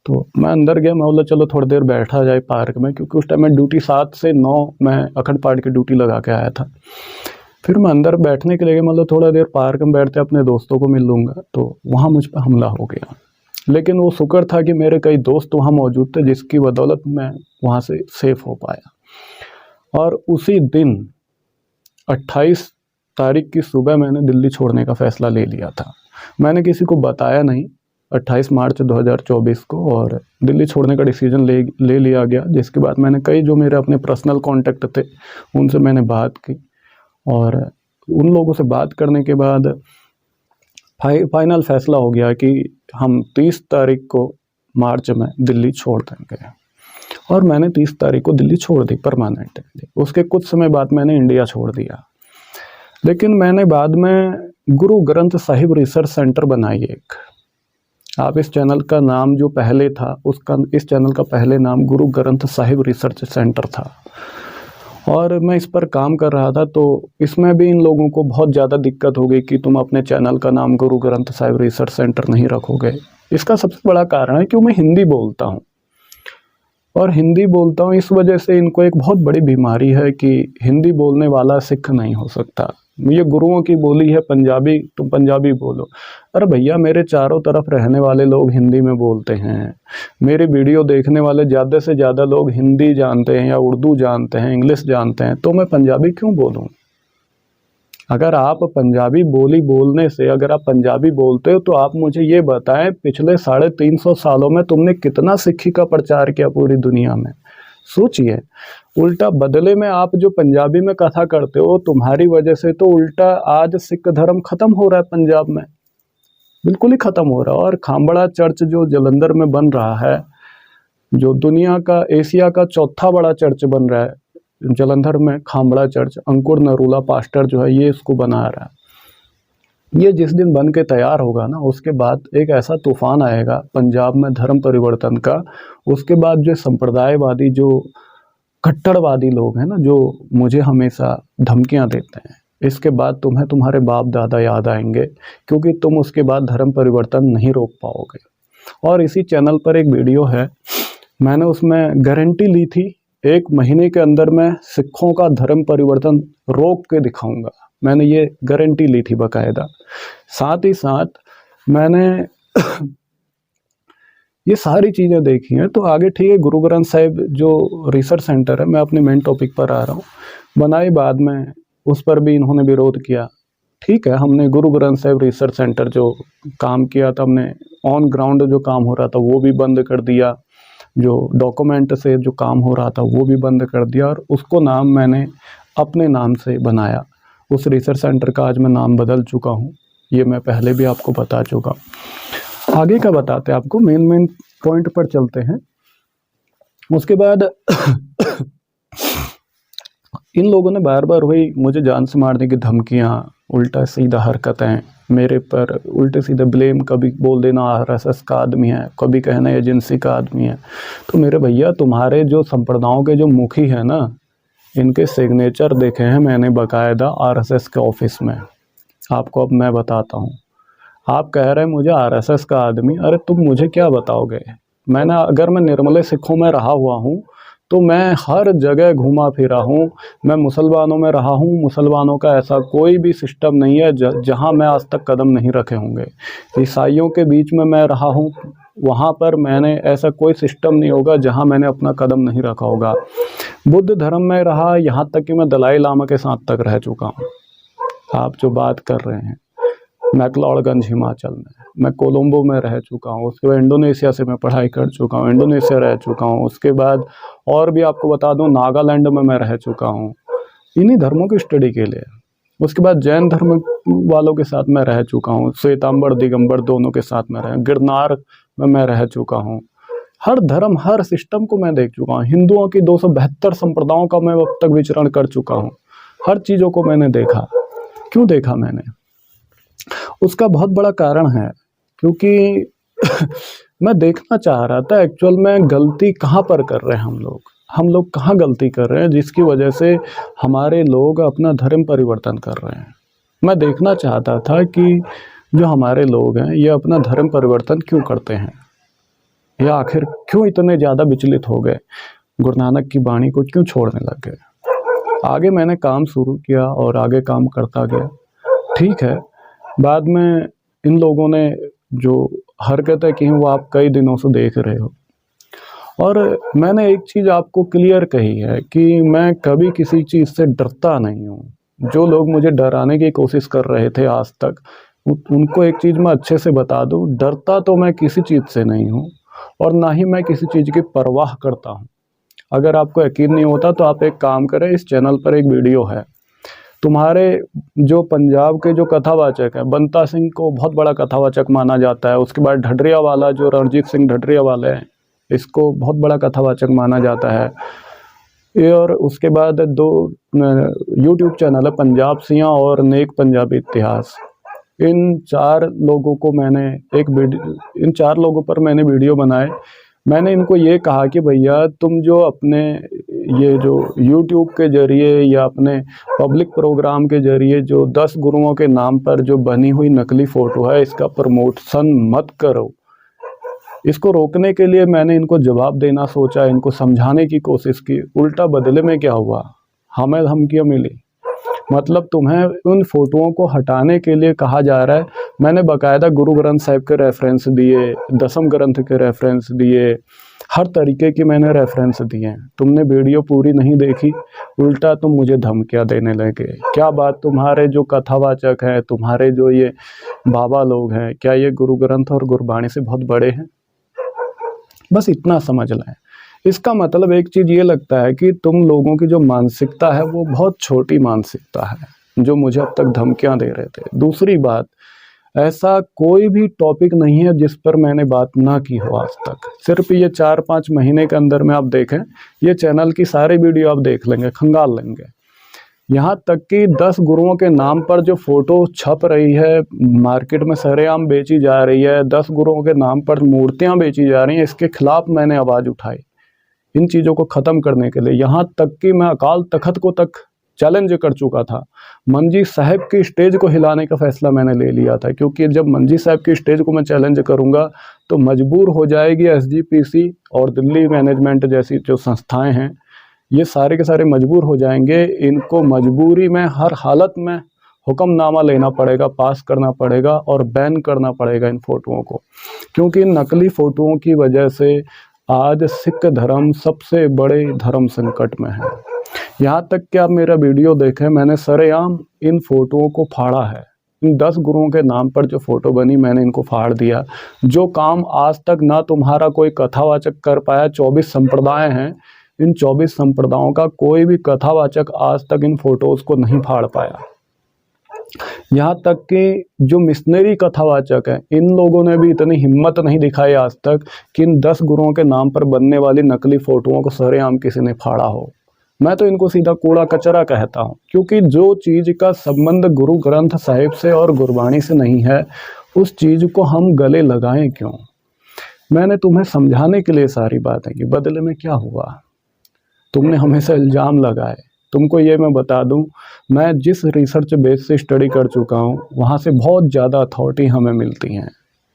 तो मैं अंदर गया। मैं बोला चलो थोड़ी देर बैठा जाए पार्क में, क्योंकि उस टाइम मैं ड्यूटी 7 से 9 मैं अखंड पाठ की ड्यूटी लगा के आया था। फिर मैं अंदर बैठने के लिए मतलब थोड़ा देर पार्क में बैठते अपने दोस्तों को मिल लूँगा, तो वहाँ मुझ पर हमला हो गया। लेकिन वो शुक्र था कि मेरे कई दोस्त वहाँ मौजूद थे, जिसकी बदौलत मैं वहाँ से सेफ हो पाया। और उसी दिन 28 तारीख की सुबह मैंने दिल्ली छोड़ने का फ़ैसला ले लिया था। मैंने किसी को बताया नहीं, 28 मार्च 2024 को, और दिल्ली छोड़ने का डिसीजन ले लिया गया। जिसके बाद मैंने कई जो मेरे अपने पर्सनल कॉन्टेक्ट थे उनसे मैंने बात की, और उन लोगों से बात करने के बाद फाइनल फ़ैसला हो गया कि हम 30 तारीख को मार्च में दिल्ली छोड़ देंगे। और मैंने 30 तारीख को दिल्ली छोड़ दी परमानेंटली। उसके कुछ समय बाद मैंने इंडिया छोड़ दिया। लेकिन मैंने बाद में गुरु ग्रंथ साहिब रिसर्च सेंटर बनाई एक। आप इस चैनल का नाम जो पहले था उसका, इस चैनल का पहले नाम गुरु ग्रंथ साहिब रिसर्च सेंटर था, और मैं इस पर काम कर रहा था। तो इसमें भी इन लोगों को बहुत ज़्यादा दिक्कत हो गई कि तुम अपने चैनल का नाम गुरु ग्रंथ साहिब रिसर्च सेंटर नहीं रखोगे। इसका सबसे बड़ा कारण है कि मैं हिंदी बोलता हूँ, और हिंदी बोलता हूँ इस वजह से इनको एक बहुत बड़ी बीमारी है कि हिंदी बोलने वाला सिख नहीं हो सकता। ये गुरुओं की बोली है पंजाबी, तुम पंजाबी बोलो। अरे भैया, मेरे चारों तरफ रहने वाले लोग हिंदी में बोलते हैं। मेरे वीडियो देखने वाले ज़्यादा से ज़्यादा लोग हिंदी जानते हैं या उर्दू जानते हैं, इंग्लिश जानते हैं, तो मैं पंजाबी क्यों बोलूँ? अगर आप पंजाबी बोली बोलने से, अगर आप पंजाबी बोलते हो तो आप मुझे ये बताएं पिछले 350 सालों में तुमने कितना सिक्खी का प्रचार किया पूरी दुनिया में। सोचिए, उल्टा बदले में आप जो पंजाबी में कथा करते हो, तुम्हारी वजह से तो उल्टा आज सिख धर्म खत्म हो रहा है पंजाब में, बिल्कुल ही खत्म हो रहा है। और खामबड़ा चर्च जो जलंधर में बन रहा है, जो दुनिया का, एशिया का चौथा बड़ा चर्च बन रहा है जलंधर में, खामबड़ा चर्च, अंकुर नरूला पास्टर जो है ये इसको बना रहा है। ये जिस दिन बन के तैयार होगा ना, उसके बाद एक ऐसा तूफान आएगा पंजाब में धर्म परिवर्तन का। उसके बाद जो संप्रदायवादी, जो कट्टरवादी लोग हैं ना, जो मुझे हमेशा धमकियां देते हैं, इसके बाद तुम्हें तुम्हारे बाप दादा याद आएंगे, क्योंकि तुम उसके बाद धर्म परिवर्तन नहीं रोक पाओगे। और इसी चैनल पर एक वीडियो है, मैंने उसमें गारंटी ली थी 1 महीने के अंदर मैं सिखों का धर्म परिवर्तन रोक के दिखाऊंगा। मैंने ये गारंटी ली थी बाकायदा। साथ ही साथ मैंने ये सारी चीज़ें देखी हैं। तो आगे ठीक है, गुरु ग्रंथ साहिब जो रिसर्च सेंटर है, मैं अपने मेन टॉपिक पर आ रहा हूँ, बनाई बाद में, उस पर भी इन्होंने विरोध किया। ठीक है, हमने गुरु ग्रंथ साहिब रिसर्च सेंटर जो काम किया था, हमने ऑन ग्राउंड जो काम हो रहा था वो भी बंद कर दिया, जो डॉक्यूमेंट से जो काम हो रहा था वो भी बंद कर दिया, और उसको नाम मैंने अपने नाम से बनाया। उस रिसर्च सेंटर का आज मैं नाम बदल चुका हूँ, ये मैं पहले भी आपको बता चुका हूँ। आगे का बताते हैं आपको, मेन पॉइंट पर चलते हैं। उसके बाद इन लोगों ने बार बार वही मुझे जान से मारने की धमकियाँ, उल्टा सीधा हरकतें मेरे पर, उल्टे सीधे ब्लेम, कभी बोल देना आरएसएस का आदमी है, कभी कहना एजेंसी का आदमी है। तो मेरे भैया, तुम्हारे जो संप्रदायों के जो मुखी है ना, इनके सिग्नेचर देखे हैं मैंने बाकायदा आरएसएस के ऑफिस में। आपको अब मैं बताता हूँ। आप कह रहे हैं मुझे आरएसएस का आदमी, अरे तुम मुझे क्या बताओगे? मैंने, अगर मैं निर्मले सिखों में रहा हुआ हूँ तो मैं हर जगह घूमा फिरा हूँ। मैं मुसलमानों में रहा हूँ, मुसलमानों का ऐसा कोई भी सिस्टम नहीं है जहाँ मैं आज तक कदम नहीं रखे होंगे। ईसाइयों के बीच में मैं रहा हूँ, वहाँ पर मैंने, ऐसा कोई सिस्टम नहीं होगा जहाँ मैंने अपना कदम नहीं रखा होगा। बुद्ध धर्म में रहा, यहाँ तक कि मैं दलाई लामा के साथ तक रह चुका हूँ। आप जो बात कर रहे हैं, मैक्लोडगंज हिमाचल में, मैं कोलंबो में रह चुका हूँ। उसके बाद इंडोनेशिया से मैं पढ़ाई कर चुका हूँ, इंडोनेशिया रह चुका हूँ। उसके बाद और भी आपको बता दूँ, नागालैंड में मैं रह चुका हूँ इन्हीं धर्मों की स्टडी के लिए। उसके बाद जैन धर्म वालों के साथ मैं रह चुका हूँ, श्वेतांबर दिगंबर दोनों के साथ में रह, गिरनार में मैं रह चुका हूँ। हर धर्म, हर सिस्टम को मैं देख चुका हूँ। हिंदुओं की 272 संप्रदायों का मैं अब तक विचरण कर चुका हूँ। हर चीज़ों को मैंने देखा। क्यों देखा मैंने? उसका बहुत बड़ा कारण है, क्योंकि मैं देखना चाह रहा था एक्चुअल में गलती कहाँ पर कर रहे हैं हम लोग कहाँ गलती कर रहे हैं जिसकी वजह से हमारे लोग अपना धर्म परिवर्तन कर रहे हैं। मैं देखना चाहता था कि जो हमारे लोग हैं ये अपना धर्म परिवर्तन क्यों करते हैं, या आखिर क्यों इतने ज़्यादा विचलित हो गए, गुरु नानक की वाणी को क्यों छोड़ने लग गए। आगे मैंने काम शुरू किया और आगे काम करता गया। ठीक है, बाद में इन लोगों ने जो हरकतें की हैं वो आप कई दिनों से देख रहे हो। और मैंने एक चीज़ आपको क्लियर कही है कि मैं कभी किसी चीज़ से डरता नहीं हूँ। जो लोग मुझे डराने की कोशिश कर रहे थे आज तक, उनको एक चीज़ मैं अच्छे से बता दूँ, डरता तो मैं किसी चीज़ से नहीं हूँ, और ना ही मैं किसी चीज़ की परवाह करता हूँ। अगर आपको यकीन नहीं होता तो आप एक काम करें, इस चैनल पर एक वीडियो है, तुम्हारे जो पंजाब के जो कथावाचक हैं, बंता सिंह को बहुत बड़ा कथावाचक माना जाता है। उसके बाद ढडरिया वाला, जो रणजीत सिंह ढडरिया वाले हैं, इसको बहुत बड़ा कथावाचक माना जाता है। ये, और उसके बाद 2 यूट्यूब चैनल है, पंजाब सियां और नेक पंजाबी इतिहास। इन 4 लोगों को मैंने इन 4 लोगों पर मैंने वीडियो बनाए। मैंने इनको ये कहा कि भैया, तुम जो अपने ये जो YouTube के जरिए या अपने पब्लिक प्रोग्राम के जरिए जो 10 गुरुओं के नाम पर जो बनी हुई नकली फ़ोटो है, इसका प्रमोशन मत करो। इसको रोकने के लिए मैंने इनको जवाब देना सोचा, इनको समझाने की कोशिश की। उल्टा बदले में क्या हुआ, हमें धमकियाँ मिली। मतलब तुम्हें उन फ़ोटोओं को हटाने के लिए कहा जा रहा है। मैंने बाकायदा गुरु ग्रंथ साहिब के रेफरेंस दिए, 10वें ग्रंथ के रेफरेंस दिए, हर तरीके की मैंने रेफरेंस दिए हैं। तुमने वीडियो पूरी नहीं देखी, उल्टा तुम मुझे धमकियां देने लगे। क्या बात, तुम्हारे जो कथावाचक हैं, तुम्हारे जो ये बाबा लोग हैं, क्या ये गुरु ग्रंथ और गुरबाणी से बहुत बड़े हैं? बस इतना समझ लें। इसका मतलब एक चीज़ ये लगता है कि तुम लोगों की जो मानसिकता है वो बहुत छोटी मानसिकता है, जो मुझे अब तक धमकियां दे रहे थे। दूसरी बात, ऐसा कोई भी टॉपिक नहीं है जिस पर मैंने बात ना की हो आज तक। सिर्फ ये 4-5 महीने के अंदर में आप देखें, ये चैनल की सारी वीडियो आप देख लेंगे, खंगाल लेंगे। यहाँ तक कि 10 गुरुओं के नाम पर जो फोटो छप रही है, मार्केट में सरेआम बेची जा रही है, 10 गुरुओं के नाम पर मूर्तियाँ बेची जा रही हैं, इसके खिलाफ मैंने आवाज़ उठाई इन चीज़ों को ख़त्म करने के लिए। यहाँ तक कि मैं अकाल तख्त को तक चैलेंज कर चुका था। मंजी साहब की स्टेज को हिलाने का फैसला मैंने ले लिया था, क्योंकि जब मंजी साहब की स्टेज को मैं चैलेंज करूँगा तो मजबूर हो जाएगी SGPC और दिल्ली मैनेजमेंट जैसी जो संस्थाएं हैं, ये सारे के सारे मजबूर हो जाएंगे। इनको मजबूरी में हर हालत में हुक्मनामा लेना पड़ेगा, पास करना पड़ेगा और बैन करना पड़ेगा इन फ़ोटोओं को, क्योंकि इन नकली फ़ोटोओं की वजह से आज सिख धर्म सबसे बड़े धर्म संकट में है। यहाँ तक कि आप मेरा वीडियो देखें, मैंने सरेआम इन फ़ोटोओं को फाड़ा है। इन 10 गुरुओं के नाम पर जो फ़ोटो बनी, मैंने इनको फाड़ दिया। जो काम आज तक ना तुम्हारा कोई कथावाचक कर पाया, 24 संप्रदाय हैं, इन 24 संप्रदायों का कोई भी कथावाचक आज तक इन फोटोज़ को नहीं फाड़ पाया। यहाँ तक कि जो मिशनरी कथावाचक हैं, इन लोगों ने भी इतनी हिम्मत नहीं दिखाई आज तक कि इन 10 गुरुओं के नाम पर बनने वाली नकली फ़ोटोओं को सरेआम किसी ने फाड़ा हो। मैं तो इनको सीधा कूड़ा कचरा कहता हूँ, क्योंकि जो चीज़ का संबंध गुरु ग्रंथ साहिब से और गुरबाणी से नहीं है, उस चीज़ को हम गले लगाएं क्यों? मैंने तुम्हें समझाने के लिए सारी बातें की, बदले में क्या हुआ? तुमने हमेशा इल्ज़ाम लगाए। तुमको ये मैं बता दूं, मैं जिस रिसर्च बेस से स्टडी कर चुका हूं, वहाँ से बहुत ज़्यादा अथॉरिटी हमें मिलती हैं।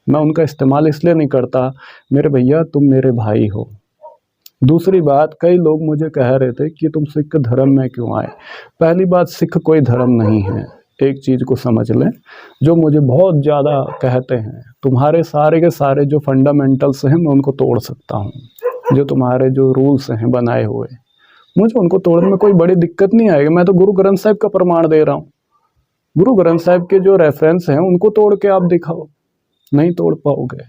मैं उनका इस्तेमाल इसलिए नहीं करता, मेरे भैया तुम मेरे भाई हो। दूसरी बात, कई लोग मुझे कह रहे थे कि तुम सिख धर्म में क्यों आए। पहली बात, सिख कोई धर्म नहीं है, एक चीज़ को समझ लें। जो मुझे बहुत ज़्यादा कहते हैं, तुम्हारे सारे के सारे जो फंडामेंटल्स हैं मैं उनको तोड़ सकता हूँ। जो तुम्हारे जो रूल्स हैं बनाए हुए, मुझे उनको तोड़ने में कोई बड़ी दिक्कत नहीं आएगी। मैं तो गुरु ग्रंथ साहिब का प्रमाण दे रहा हूँ। गुरु ग्रंथ साहिब के जो रेफरेंस हैं उनको तोड़ के आप दिखाओ, नहीं तोड़ पाओगे,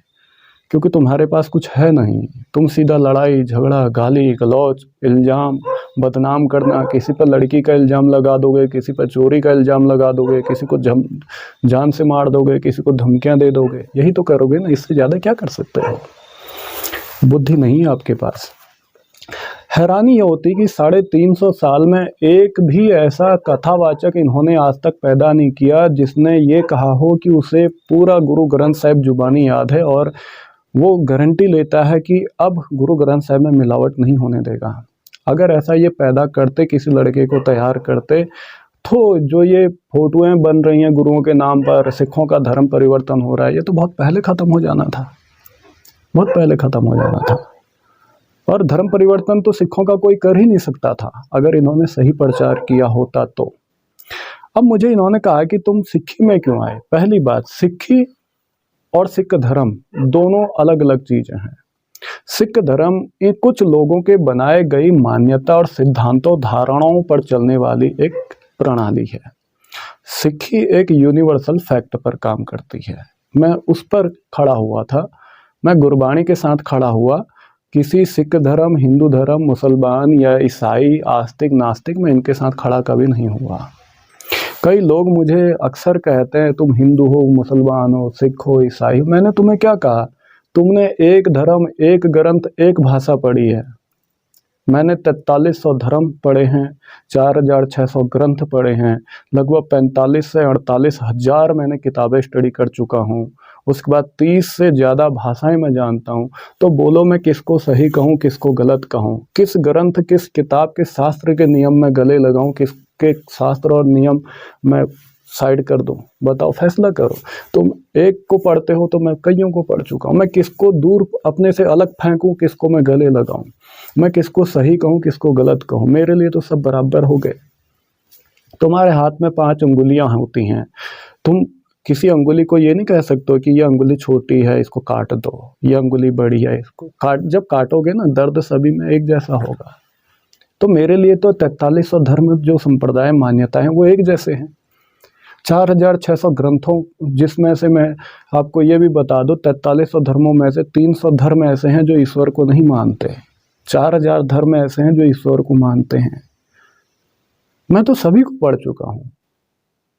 क्योंकि तुम्हारे पास कुछ है नहीं। तुम सीधा लड़ाई झगड़ा, गाली गलौज, इल्ज़ाम, बदनाम करना, किसी पर लड़की का इल्ज़ाम लगा दोगे, किसी पर चोरी का इल्ज़ाम लगा दोगे, किसी को जान से मार दोगे, किसी को धमकियाँ दे दोगे। यही तो करोगे ना, इससे ज़्यादा क्या कर सकते हो? बुद्धि नहीं है आपके पास। हैरानी ये होती कि 350 साल में एक भी ऐसा कथावाचक इन्होंने आज तक पैदा नहीं किया जिसने ये कहा हो कि उसे पूरा गुरु ग्रंथ साहिब जुबानी याद है और वो गारंटी लेता है कि अब गुरु ग्रंथ साहिब में मिलावट नहीं होने देगा। अगर ऐसा ये पैदा करते, किसी लड़के को तैयार करते, तो जो ये फोटोएं बन रही हैं गुरुओं के नाम पर, सिखों का धर्म परिवर्तन हो रहा है, ये तो बहुत पहले ख़त्म हो जाना था, बहुत पहले ख़त्म हो जाना था। और धर्म परिवर्तन तो सिखों का कोई कर ही नहीं सकता था अगर इन्होंने सही प्रचार किया होता तो। अब मुझे इन्होंने कहा कि तुम सिक्खी में क्यों आए। पहली बात, सिक्खी और सिख धर्म दोनों अलग अलग चीज़ें हैं। सिख धर्म ये कुछ लोगों के बनाए गई मान्यता और सिद्धांतों धारणाओं पर चलने वाली एक प्रणाली है। सिक्खी एक यूनिवर्सल फैक्ट पर काम करती है। मैं उस पर खड़ा हुआ था, मैं गुरबाणी के साथ खड़ा हुआ। किसी सिख धर्म, हिंदू धर्म, मुसलमान या ईसाई, आस्तिक नास्तिक, मैं इनके साथ खड़ा कभी नहीं हुआ। कई लोग मुझे अक्सर कहते हैं तुम हिंदू हो, मुसलमान हो, सिख हो, ईसाई हो। मैंने तुम्हें क्या कहा? तुमने एक धर्म, एक ग्रंथ, एक भाषा पढ़ी है। मैंने 4300 धर्म पढ़े हैं, 4600 ग्रंथ पढ़े हैं, लगभग 45 से 48 हज़ार मैंने किताबें स्टडी कर चुका हूँ। उसके बाद 30 से ज़्यादा भाषाएं मैं जानता हूँ। तो बोलो मैं किसको सही कहूँ, किसको गलत कहूँ, किस ग्रंथ, किस किताब के शास्त्र के नियम में गले लगाऊँ, किसके शास्त्र और नियम मैं साइड कर दूँ? बताओ, फैसला करो। तुम एक को पढ़ते हो तो मैं कईयों को पढ़ चुका हूँ। मैं किसको दूर अपने से अलग फेंकूँ, किसको मैं गले लगाऊँ, मैं किसको सही कहूँ, किसको गलत कहूँ? मेरे लिए तो सब बराबर हो गए। तुम्हारे हाथ में 5 उंगलियां होती हैं, तुम किसी अंगुली को ये नहीं कह सकते हो कि ये अंगुली छोटी है इसको काट दो, ये अंगुली बड़ी है इसको काट, जब काटोगे ना दर्द सभी में एक जैसा होगा। तो मेरे लिए तो 4300 धर्म जो संप्रदाय मान्यता है वो एक जैसे हैं। 4600 ग्रंथों, जिसमें से मैं आपको ये भी बता दूं 4300 धर्मों में से 300 धर्म ऐसे हैं जो ईश्वर को नहीं मानते, 4000 धर्म ऐसे हैं जो ईश्वर को मानते हैं। मैं तो सभी को पढ़ चुका हूँ।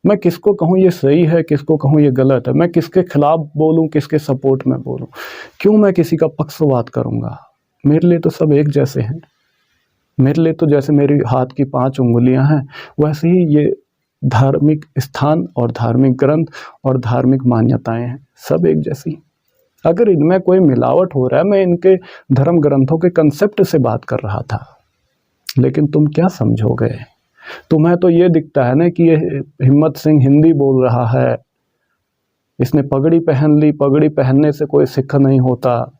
मैं किसको कहूँ ये सही है, किसको कहूँ ये गलत है, मैं किसके खिलाफ बोलूँ, किसके सपोर्ट में बोलूँ, क्यों मैं किसी का पक्षपात करूँगा। मेरे लिए तो सब एक जैसे हैं। मेरे लिए तो जैसे मेरी हाथ की 5 उंगलियां हैं वैसे ही ये धार्मिक स्थान और धार्मिक ग्रंथ और धार्मिक मान्यताएं हैं, सब एक जैसी। अगर इनमें कोई मिलावट हो रहा है, मैं इनके धर्म ग्रंथों के कंसेप्ट से बात कर रहा था, लेकिन तुम क्या समझोगे। तुम्हें तो ये दिखता है ना कि ये हिम्मत सिंह हिंदी बोल रहा है, इसने पगड़ी पहन ली, पगड़ी पहनने से कोई सिख नहीं होता,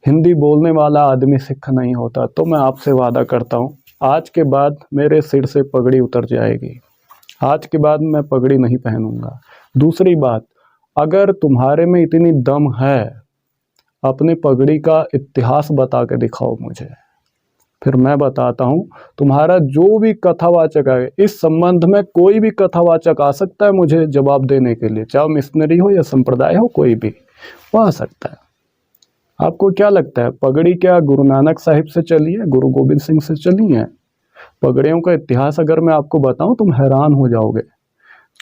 हिंदी बोलने वाला आदमी सिख नहीं होता। तो मैं आपसे वादा करता हूँ आज के बाद मेरे सिर से पगड़ी उतर जाएगी, आज के बाद मैं पगड़ी नहीं पहनूंगा। दूसरी बात, अगर तुम्हारे में इतनी दम है, अपनी पगड़ी का इतिहास बता के दिखाओ मुझे, फिर मैं बताता हूँ। तुम्हारा जो भी कथावाचक है, इस संबंध में कोई भी कथावाचक आ सकता है मुझे जवाब देने के लिए, चाहे मिशनरी हो या संप्रदाय हो, कोई भी वो आ सकता है। आपको क्या लगता है पगड़ी क्या गुरु नानक साहिब से चली है, गुरु गोविंद सिंह से चली है? पगड़ियों का इतिहास अगर मैं आपको बताऊं तुम हैरान हो जाओगे।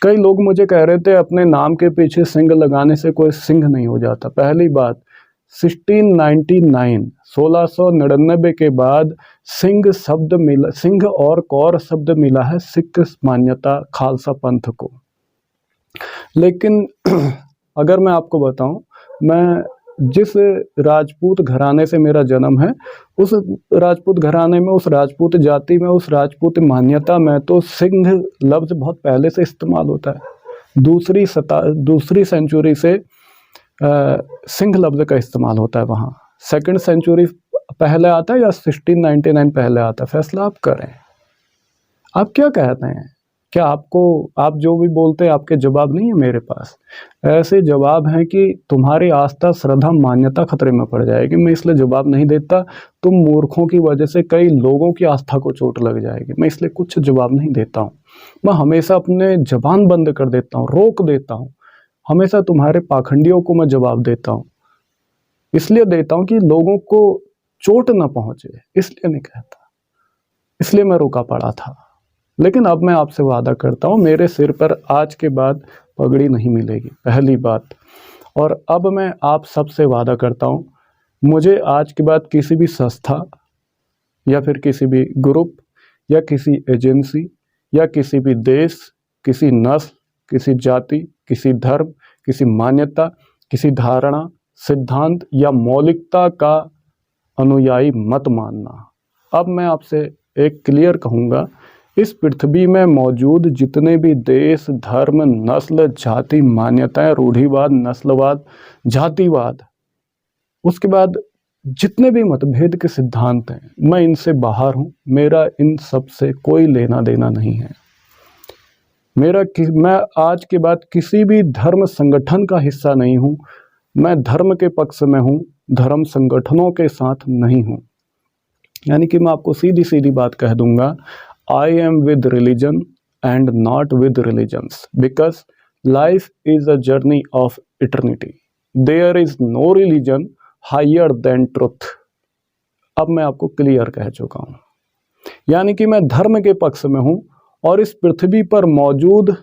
कई लोग मुझे कह रहे थे अपने नाम के पीछे सिंह लगाने से कोई सिंह नहीं हो जाता। पहली बात, 1699 के बाद सिंह शब्द मिला, सिंह और कौर शब्द मिला है सिख मान्यता खालसा पंथ को। लेकिन अगर मैं आपको बताऊं, मैं जिस राजपूत घराने से मेरा जन्म है, उस राजपूत घराने में, उस राजपूत जाति में, उस राजपूत मान्यता में तो सिंह लफ्ज़ बहुत पहले से इस्तेमाल होता है। दूसरी सेंचुरी से सिंह लफ्ज़ का इस्तेमाल होता है वहाँ। 2nd सेंचुरी पहले आता है या 1699 पहले आता है, फैसला आप करें। आप क्या कहते हैं? क्या आपको, आप जो भी बोलते हैं आपके जवाब नहीं है मेरे पास। ऐसे जवाब हैं कि तुम्हारी आस्था, श्रद्धा, मान्यता खतरे में पड़ जाएगी। मैं इसलिए जवाब नहीं देता। तुम मूर्खों की वजह से कई लोगों की आस्था को चोट लग जाएगी, मैं इसलिए कुछ जवाब नहीं देता हूँ। मैं हमेशा अपने जबान बंद कर देता हूँ, रोक देता हूँ। हमेशा तुम्हारे पाखंडियों को मैं जवाब देता हूँ, इसलिए देता हूँ कि लोगों को चोट ना पहुँचे, इसलिए नहीं कहता, इसलिए मैं रुका पड़ा था। लेकिन अब मैं आपसे वादा करता हूँ मेरे सिर पर आज के बाद पगड़ी नहीं मिलेगी, पहली बात। और अब मैं आप सबसे वादा करता हूँ, मुझे आज के बाद किसी भी संस्था या फिर किसी भी ग्रुप या किसी एजेंसी या किसी भी देश, किसी नस्ल, किसी जाति, किसी धर्म, किसी मान्यता, किसी धारणा, सिद्धांत या मौलिकता का अनुयायी मत मानना। अब मैं आपसे एक क्लियर कहूँगा, इस पृथ्वी में मौजूद जितने भी देश, धर्म, नस्ल, जाति, मान्यताएं, रूढ़िवाद, नस्लवाद, जातिवाद, उसके बाद जितने भी मतभेद के सिद्धांत हैं, मैं इनसे बाहर हूँ। मेरा इन सब से कोई लेना देना नहीं है। मैं आज के बाद किसी भी धर्म संगठन का हिस्सा नहीं हूँ। मैं धर्म के पक्ष में हूँ, धर्म संगठनों के साथ नहीं हूँ। यानी कि मैं आपको सीधी सीधी बात कह दूंगा, I am with religion and not with religions because life is a journey of eternity. There is no religion higher than truth. अब मैं आपको क्लियर कह चुका हूँ। यानी कि मैं धर्म के पक्ष में हूँ और इस पृथ्वी पर मौजूद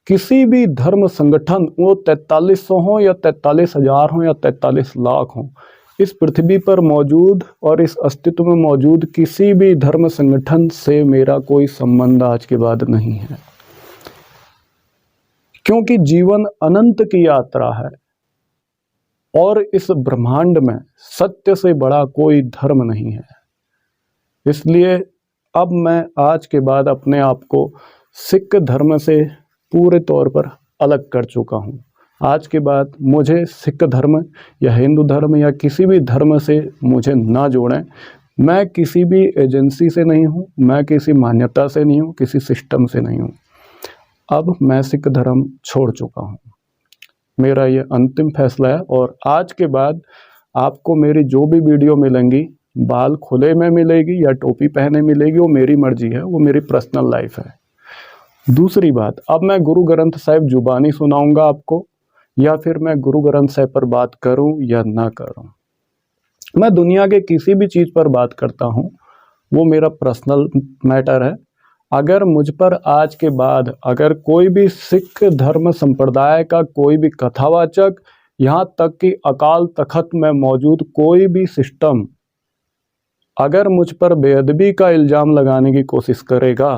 किसी भी धर्म संगठन, वो 4300 हो या 43,000 हो या 43 लाख हो, इस पृथ्वी पर मौजूद और इस अस्तित्व में मौजूद किसी भी धर्म संगठन से मेरा कोई संबंध आज के बाद नहीं है। क्योंकि जीवन अनंत की यात्रा है और इस ब्रह्मांड में सत्य से बड़ा कोई धर्म नहीं है। इसलिए अब मैं आज के बाद अपने आप को सिख धर्म से पूरे तौर पर अलग कर चुका हूँ। आज के बाद मुझे सिख धर्म या हिंदू धर्म या किसी भी धर्म से मुझे ना जोड़ें। मैं किसी भी एजेंसी से नहीं हूँ, मैं किसी मान्यता से नहीं हूँ, किसी सिस्टम से नहीं हूँ। अब मैं सिख धर्म छोड़ चुका हूँ। मेरा ये अंतिम फैसला है और आज के बाद आपको मेरी जो भी वीडियो मिलेंगी, बाल खुले में मिलेगी या टोपी पहने मिलेगी, वो मेरी मर्जी है, वो मेरी पर्सनल लाइफ है। दूसरी बात, अब मैं गुरु ग्रंथ साहिब जुबानी सुनाऊंगा आपको, या फिर मैं गुरु ग्रंथ साहिब पर बात करूं या ना करूं, मैं दुनिया के किसी भी चीज़ पर बात करता हूं, वो मेरा पर्सनल मैटर है। अगर मुझ पर आज के बाद अगर कोई भी सिख धर्म संप्रदाय का कोई भी कथावाचक, यहाँ तक कि अकाल तख्त में मौजूद कोई भी सिस्टम अगर मुझ पर बेअदबी का इल्ज़ाम लगाने की कोशिश करेगा,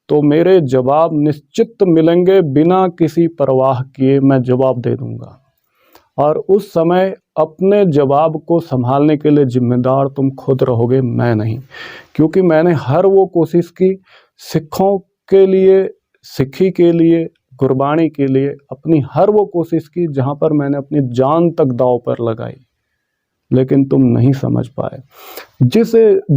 तो मेरे जवाब निश्चित मिलेंगे, बिना किसी परवाह किए मैं जवाब दे दूंगा। और उस समय अपने जवाब को संभालने के लिए जिम्मेदार तुम खुद रहोगे, मैं नहीं। क्योंकि मैंने हर वो कोशिश की सिखों के लिए, सिखी के लिए, गुरबाणी के लिए अपनी हर वो कोशिश की जहाँ पर मैंने अपनी जान तक दांव पर लगाई, लेकिन तुम नहीं समझ पाए। जिस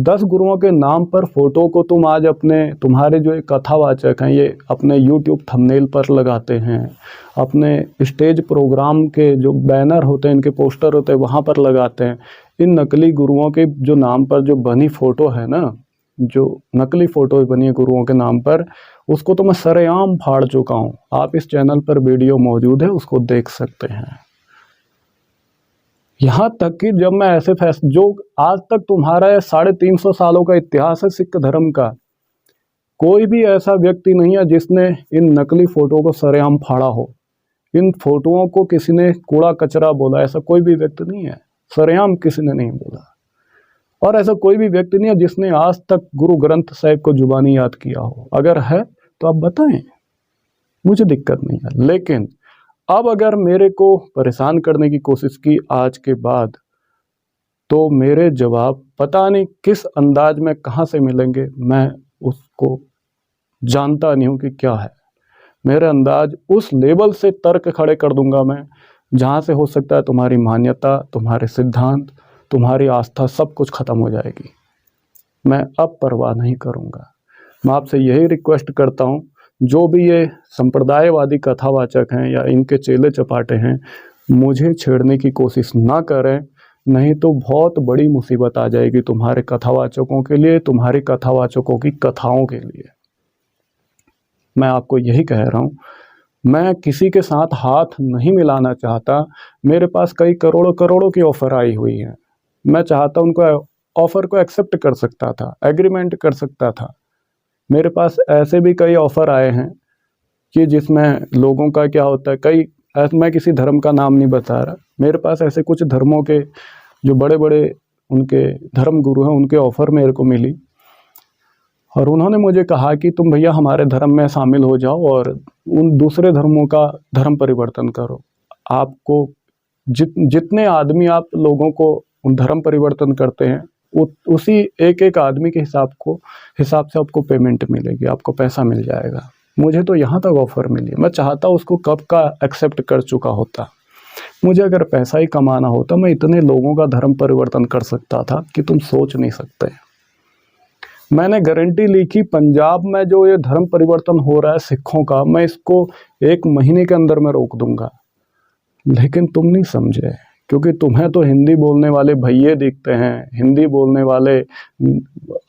10 गुरुओं के नाम पर फोटो को तुम आज अपने, तुम्हारे जो कथावाचक हैं ये अपने यूट्यूब थंबनेल पर लगाते हैं, अपने स्टेज प्रोग्राम के जो बैनर होते हैं, इनके पोस्टर होते हैं, वहाँ पर लगाते हैं। इन नकली गुरुओं के जो नाम पर जो बनी फ़ोटो है ना, जो नकली फ़ोटो बनी है गुरुओं के नाम पर, उसको तो मैं सरेआम फाड़ चुका हूँ। आप इस चैनल पर वीडियो मौजूद है, उसको देख सकते हैं। यहाँ तक कि जब मैं ऐसे फैसले, जो आज तक तुम्हारा 350 सालों का इतिहास है सिख धर्म का, कोई भी ऐसा व्यक्ति नहीं है जिसने इन नकली फ़ोटो को सरेआम फाड़ा हो। इन फोटोओं को किसी ने कूड़ा कचरा बोला, ऐसा कोई भी व्यक्ति नहीं है। सरेआम किसी ने नहीं बोला। और ऐसा कोई भी व्यक्ति नहीं है जिसने आज तक गुरु ग्रंथ साहिब को जुबानी याद किया हो। अगर है तो आप बताएं, मुझे दिक्कत नहीं है। लेकिन अब अगर मेरे को परेशान करने की कोशिश की आज के बाद, तो मेरे जवाब पता नहीं किस अंदाज में कहाँ से मिलेंगे, मैं उसको जानता नहीं हूँ कि क्या है। मेरे अंदाज उस लेवल से तर्क खड़े कर दूंगा मैं, जहाँ से हो सकता है तुम्हारी मान्यता, तुम्हारे सिद्धांत, तुम्हारी आस्था सब कुछ खत्म हो जाएगी। मैं अब परवाह नहीं करूँगा। मैं आपसे यही रिक्वेस्ट करता हूँ, जो भी ये संप्रदायवादी कथावाचक हैं या इनके चेले चपाटे हैं, मुझे छेड़ने की कोशिश ना करें, नहीं तो बहुत बड़ी मुसीबत आ जाएगी तुम्हारे कथावाचकों के लिए, तुम्हारी कथावाचकों की कथाओं के लिए। मैं आपको यही कह रहा हूँ, मैं किसी के साथ हाथ नहीं मिलाना चाहता। मेरे पास कई करोड़ों करोड़ों की ऑफ़र आई हुई हैं। मैं चाहता उनको ऑफ़र को एक्सेप्ट कर सकता था, एग्रीमेंट कर सकता था। मेरे पास ऐसे भी कई ऑफ़र आए हैं कि जिसमें लोगों का क्या होता है, कई, मैं किसी धर्म का नाम नहीं बता रहा, मेरे पास ऐसे कुछ धर्मों के जो बड़े बड़े उनके धर्म गुरु हैं, उनके ऑफ़र मेरे को मिली और उन्होंने मुझे कहा कि तुम भैया हमारे धर्म में शामिल हो जाओ और उन दूसरे धर्मों का धर्म परिवर्तन करो। आपको जितने आदमी आप लोगों को उन धर्म परिवर्तन करते हैं, उसी एक एक आदमी के हिसाब से आपको पेमेंट मिलेगी, आपको पैसा मिल जाएगा। मुझे तो यहाँ तक ऑफ़र मिली है। मैं चाहता उसको कब का एक्सेप्ट कर चुका होता। मुझे अगर पैसा ही कमाना होता, मैं इतने लोगों का धर्म परिवर्तन कर सकता था कि तुम सोच नहीं सकते। मैंने गारंटी ली कि पंजाब में जो ये धर्म परिवर्तन हो रहा है सिखों का, मैं इसको 1 महीने के अंदर में रोक दूंगा। लेकिन तुम नहीं समझे, क्योंकि तुम्हें तो हिंदी बोलने वाले भैये दिखते हैं, हिंदी बोलने वाले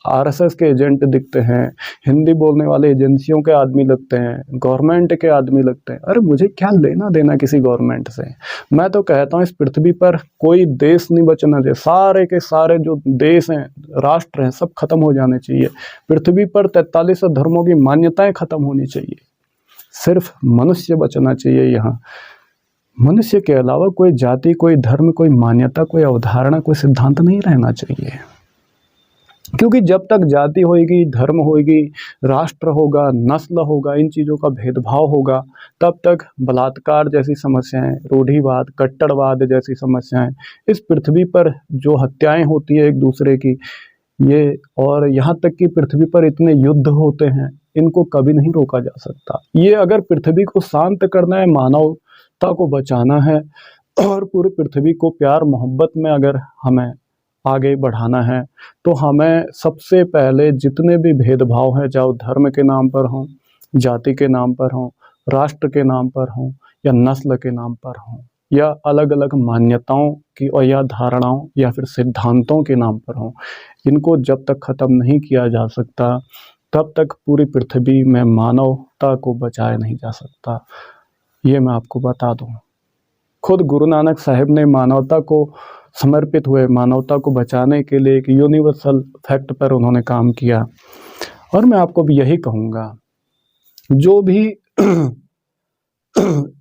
आरएसएस के एजेंट दिखते हैं, हिंदी बोलने वाले एजेंसियों के आदमी लगते हैं, गवर्नमेंट के आदमी लगते हैं। अरे मुझे क्या लेना देना किसी गवर्नमेंट से। मैं तो कहता हूँ इस पृथ्वी पर कोई देश नहीं बचना चाहिए। सारे के सारे जो देश हैं, राष्ट्र हैं, सब खत्म हो जाने चाहिए। पृथ्वी पर 43 धर्मों की मान्यताएं खत्म होनी चाहिए। सिर्फ मनुष्य बचना चाहिए यहाँ। मनुष्य के अलावा कोई जाति, कोई धर्म, कोई मान्यता, कोई अवधारणा, कोई सिद्धांत नहीं रहना चाहिए। क्योंकि जब तक जाति होगी, धर्म होगी, राष्ट्र होगा, नस्ल होगा, इन चीज़ों का भेदभाव होगा, तब तक बलात्कार जैसी समस्याएं, रूढ़िवाद, कट्टरवाद जैसी समस्याएं, इस पृथ्वी पर जो हत्याएं होती है एक दूसरे की, ये, और यहाँ तक कि पृथ्वी पर इतने युद्ध होते हैं, इनको कभी नहीं रोका जा सकता। ये अगर पृथ्वी को शांत करना है, मानवता को बचाना है और पूरी पृथ्वी को प्यार मोहब्बत में अगर हमें आगे बढ़ाना है, तो हमें सबसे पहले जितने भी भेदभाव हैं, चाहे धर्म के नाम पर हों, जाति के नाम पर हों, राष्ट्र के नाम पर हों, या नस्ल के नाम पर हों, या अलग अलग मान्यताओं की और या धारणाओं या फिर सिद्धांतों के नाम पर हों, इनको जब तक ख़त्म नहीं किया जा सकता तब तक पूरी पृथ्वी में मानवता को बचाया नहीं जा सकता। ये मैं आपको बता दूं। खुद गुरु नानक साहिब ने मानवता को समर्पित हुए, मानवता को बचाने के लिए एक यूनिवर्सल फैक्ट पर उन्होंने काम किया। और मैं आपको भी यही कहूँगा, जो भी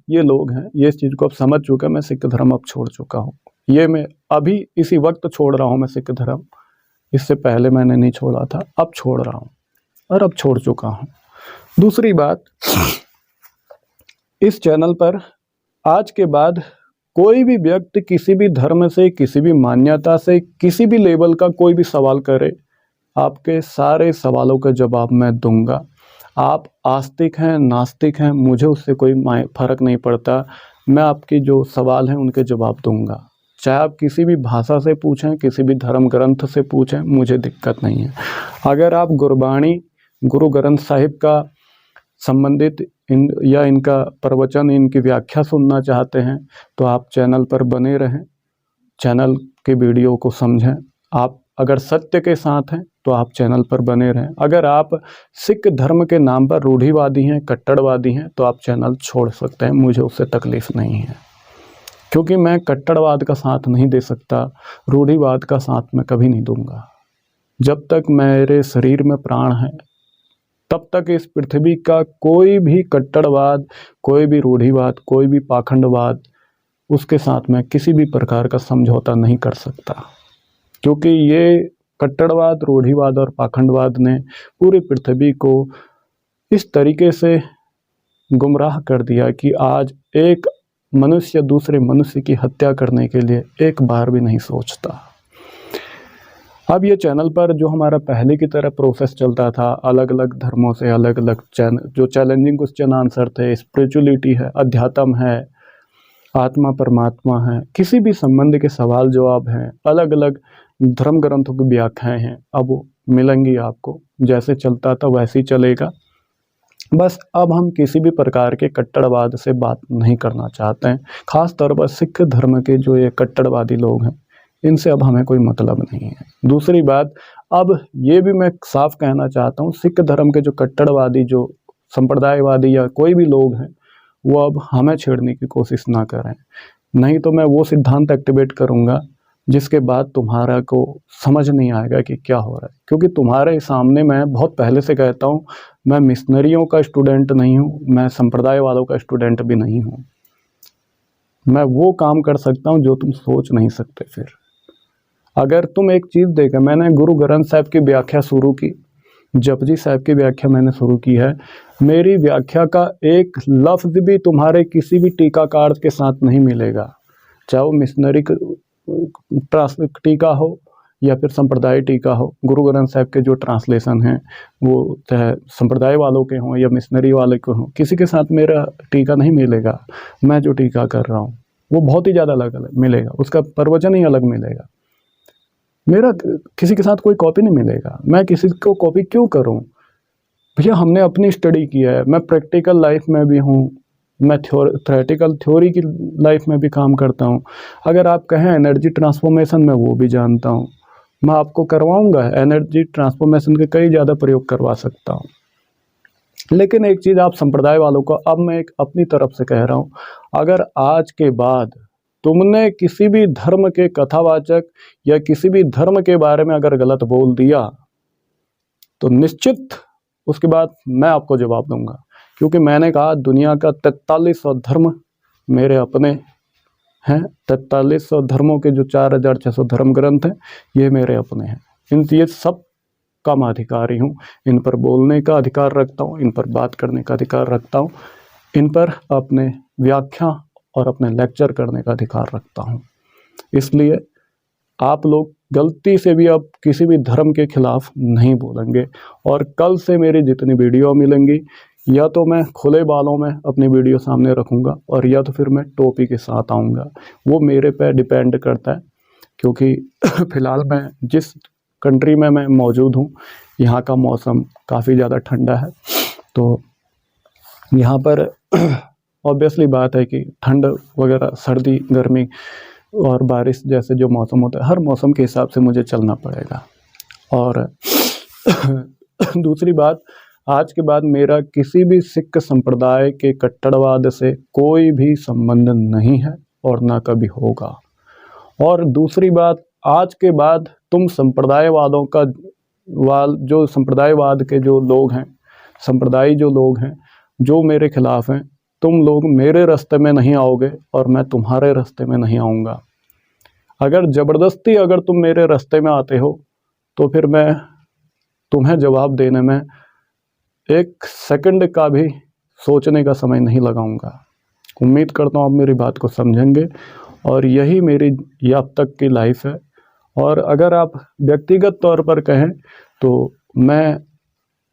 ये लोग हैं, ये इस चीज़ को अब समझ चुके, मैं सिख धर्म अब छोड़ चुका हूँ। ये मैं अभी इसी वक्त छोड़ रहा हूँ मैं सिख धर्म, इससे पहले मैंने नहीं छोड़ा था, अब छोड़ रहा हूँ और अब छोड़ चुका हूँ। दूसरी बात, इस चैनल पर आज के बाद कोई भी व्यक्ति किसी भी धर्म से, किसी भी मान्यता से, किसी भी लेवल का कोई भी सवाल करे, आपके सारे सवालों का जवाब मैं दूंगा। आप आस्तिक हैं, नास्तिक हैं, मुझे उससे कोई फ़र्क नहीं पड़ता। मैं आपके जो सवाल हैं उनके जवाब दूंगा। चाहे आप किसी भी भाषा से पूछें, किसी भी धर्म ग्रंथ से पूछें, मुझे दिक्कत नहीं है। अगर आप गुरबाणी, गुरु ग्रंथ साहिब का संबंधित या इनका प्रवचन, इनकी व्याख्या सुनना चाहते हैं तो आप चैनल पर बने रहें, चैनल के वीडियो को समझें। आप अगर सत्य के साथ हैं तो आप चैनल पर बने रहें। अगर आप सिख धर्म के नाम पर रूढ़िवादी हैं, कट्टरवादी हैं, तो आप चैनल छोड़ सकते हैं, मुझे उससे तकलीफ़ नहीं है। क्योंकि मैं कट्टरवाद का साथ नहीं दे सकता, रूढ़िवाद का साथ मैं कभी नहीं दूंगा। जब तक मेरे शरीर में प्राण है तब तक इस पृथ्वी का कोई भी कट्टरवाद, कोई भी रूढ़िवाद, कोई भी पाखंडवाद, उसके साथ मैं किसी भी प्रकार का समझौता नहीं कर सकता। क्योंकि ये कट्टरवाद, रूढ़िवाद और पाखंडवाद ने पूरी पृथ्वी को इस तरीके से गुमराह कर दिया कि आज एक मनुष्य दूसरे मनुष्य की हत्या करने के लिए एक बार भी नहीं सोचता। अब ये चैनल पर जो हमारा पहले की तरह प्रोसेस चलता था, अलग अलग धर्मों से अलग अलग जो चैलेंजिंग क्वेश्चन आंसर थे, स्पिरिचुअलिटी है, अध्यात्म है, आत्मा परमात्मा है, किसी भी संबंध के सवाल जवाब हैं, अलग अलग धर्म ग्रंथों की व्याख्याएं हैं, अब वो मिलेंगी आपको। जैसे चलता था वैसे ही चलेगा। बस अब हम किसी भी प्रकार के कट्टरवाद से बात नहीं करना चाहते हैं। ख़ास तौर पर सिख धर्म के जो ये कट्टरवादी लोग हैं, इनसे अब हमें कोई मतलब नहीं है। दूसरी बात, अब ये भी मैं साफ कहना चाहता हूँ, सिख धर्म के जो कट्टरवादी, जो संप्रदायवादी या कोई भी लोग हैं, वो अब हमें छेड़ने की कोशिश ना करें। नहीं तो मैं वो सिद्धांत एक्टिवेट करूँगा जिसके बाद तुम्हारा को समझ नहीं आएगा कि क्या हो रहा है। क्योंकि तुम्हारे सामने मैं बहुत पहले से कहता हूँ, मैं मिशनरियों का स्टूडेंट नहीं हूँ, मैं संप्रदाय वालों का स्टूडेंट भी नहीं हूँ। मैं वो काम कर सकता हूँ जो तुम सोच नहीं सकते। फिर अगर तुम एक चीज़ देखा, मैंने गुरु ग्रंथ साहिब की व्याख्या शुरू की, जपजी साहिब की व्याख्या मैंने शुरू की है। मेरी व्याख्या का एक लफ्ज़ भी तुम्हारे किसी भी टीकाकार के साथ नहीं मिलेगा, चाहे वो मिशनरी टीका हो या फिर संप्रदाय टीका हो। गुरु ग्रंथ साहिब के जो ट्रांसलेशन हैं वो चाहे संप्रदाय वालों के हों या मिशनरी वाले के हों, किसी के साथ मेरा टीका नहीं मिलेगा। मैं जो टीका कर रहा हूँ वो बहुत ही ज़्यादा अलग मिलेगा, उसका प्रवचन ही अलग मिलेगा। मेरा किसी के साथ कोई कॉपी नहीं मिलेगा। मैं किसी को कॉपी क्यों करूं? भैया हमने अपनी स्टडी किया है, मैं प्रैक्टिकल लाइफ में भी हूं, मैं थ्योरेटिकल थ्योरी की लाइफ में भी काम करता हूं। अगर आप कहें एनर्जी ट्रांसफॉर्मेशन में, वो भी जानता हूं, मैं आपको करवाऊंगा। एनर्जी ट्रांसफॉर्मेशन के कई ज़्यादा प्रयोग करवा सकता हूँ। लेकिन एक चीज़ आप संप्रदाय वालों को अब मैं एक अपनी तरफ से कह रहा हूँ, अगर आज के बाद तुमने किसी भी धर्म के कथावाचक या किसी भी धर्म के बारे में अगर गलत बोल दिया तो निश्चित उसके बाद मैं आपको जवाब दूंगा। क्योंकि मैंने कहा दुनिया का 4300 धर्म मेरे अपने हैं। 4300 धर्मों के जो 4600 धर्म ग्रंथ हैं, ये मेरे अपने हैं। ये सब का मैं अधिकारी हूँ। इन पर बोलने का अधिकार रखता हूँ, इन पर बात करने का अधिकार रखता हूँ, इन पर अपने व्याख्या और अपने लेक्चर करने का अधिकार रखता हूँ। इसलिए आप लोग गलती से भी अब किसी भी धर्म के खिलाफ नहीं बोलेंगे। और कल से मेरी जितनी वीडियो मिलेंगी, या तो मैं खुले बालों में अपनी वीडियो सामने रखूँगा और या तो फिर मैं टोपी के साथ आऊँगा। वो मेरे पे डिपेंड करता है। क्योंकि फ़िलहाल मैं जिस कंट्री में मैं मौजूद हूँ, यहाँ का मौसम काफ़ी ज़्यादा ठंडा है, तो यहाँ पर ऑब्वियसली बात है कि ठंड वगैरह, सर्दी, गर्मी और बारिश जैसे जो मौसम होता है, हर मौसम के हिसाब से मुझे चलना पड़ेगा। और दूसरी बात, आज के बाद मेरा किसी भी सिख संप्रदाय के कट्टरवाद से कोई भी संबंध नहीं है और ना कभी होगा। और दूसरी बात, आज के बाद तुम संप्रदायवादों का जो संप्रदायवाद के जो लोग हैं, संप्रदायी जो लोग हैं, जो मेरे खिलाफ हैं, तुम लोग मेरे रास्ते में नहीं आओगे और मैं तुम्हारे रास्ते में नहीं आऊँगा। अगर ज़बरदस्ती अगर तुम मेरे रास्ते में आते हो तो फिर मैं तुम्हें जवाब देने में एक सेकंड का भी सोचने का समय नहीं लगाऊंगा। उम्मीद करता हूँ आप मेरी बात को समझेंगे और यही मेरी अब तक की लाइफ है। और अगर आप व्यक्तिगत तौर पर कहें तो मैं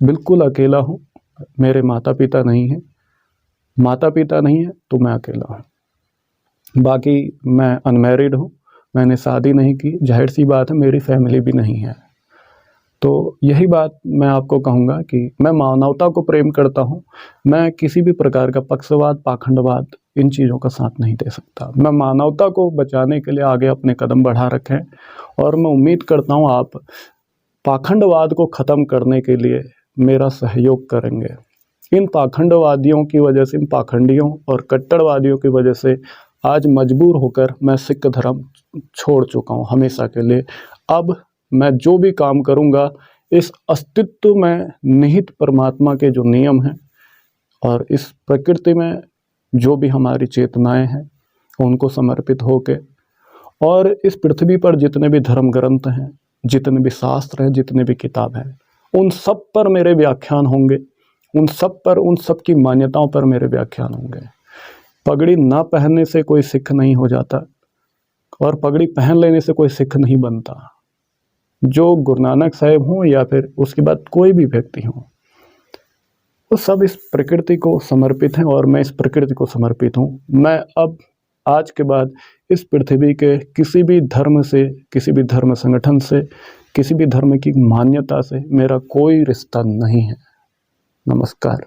बिल्कुल अकेला हूँ, मेरे माता पिता नहीं हैं, माता पिता नहीं है तो मैं अकेला हूँ। बाकी मैं अनमैरिड हूँ, मैंने शादी नहीं की, जाहिर सी बात है मेरी फैमिली भी नहीं है। तो यही बात मैं आपको कहूँगा कि मैं मानवता को प्रेम करता हूँ। मैं किसी भी प्रकार का पक्षवाद, पाखंडवाद, इन चीज़ों का साथ नहीं दे सकता। मैं मानवता को बचाने के लिए आगे अपने कदम बढ़ा रखे हैं और मैं उम्मीद करता हूँ आप पाखंडवाद को ख़त्म करने के लिए मेरा सहयोग करेंगे। इन पाखंडवादियों की वजह से, इन पाखंडियों और कट्टरवादियों की वजह से आज मजबूर होकर मैं सिख धर्म छोड़ चुका हूँ हमेशा के लिए। अब मैं जो भी काम करूँगा इस अस्तित्व में निहित परमात्मा के जो नियम हैं और इस प्रकृति में जो भी हमारी चेतनाएं हैं उनको समर्पित होके, और इस पृथ्वी पर जितने भी धर्म ग्रंथ हैं, जितने भी शास्त्र हैं, जितने भी किताब हैं, उन सब पर मेरे व्याख्यान होंगे, उन सब पर, उन सब की मान्यताओं पर मेरे व्याख्यान होंगे। पगड़ी ना पहनने से कोई सिख नहीं हो जाता और पगड़ी पहन लेने से कोई सिख नहीं बनता। जो गुरु नानक साहिब हों या फिर उसके बाद कोई भी व्यक्ति हो, वो सब इस प्रकृति को समर्पित हैं और मैं इस प्रकृति को समर्पित हूँ। मैं अब आज के बाद इस पृथ्वी के किसी भी धर्म से, किसी भी धर्म संगठन से, किसी भी धर्म की मान्यता से मेरा कोई रिश्ता नहीं है। नमस्कार।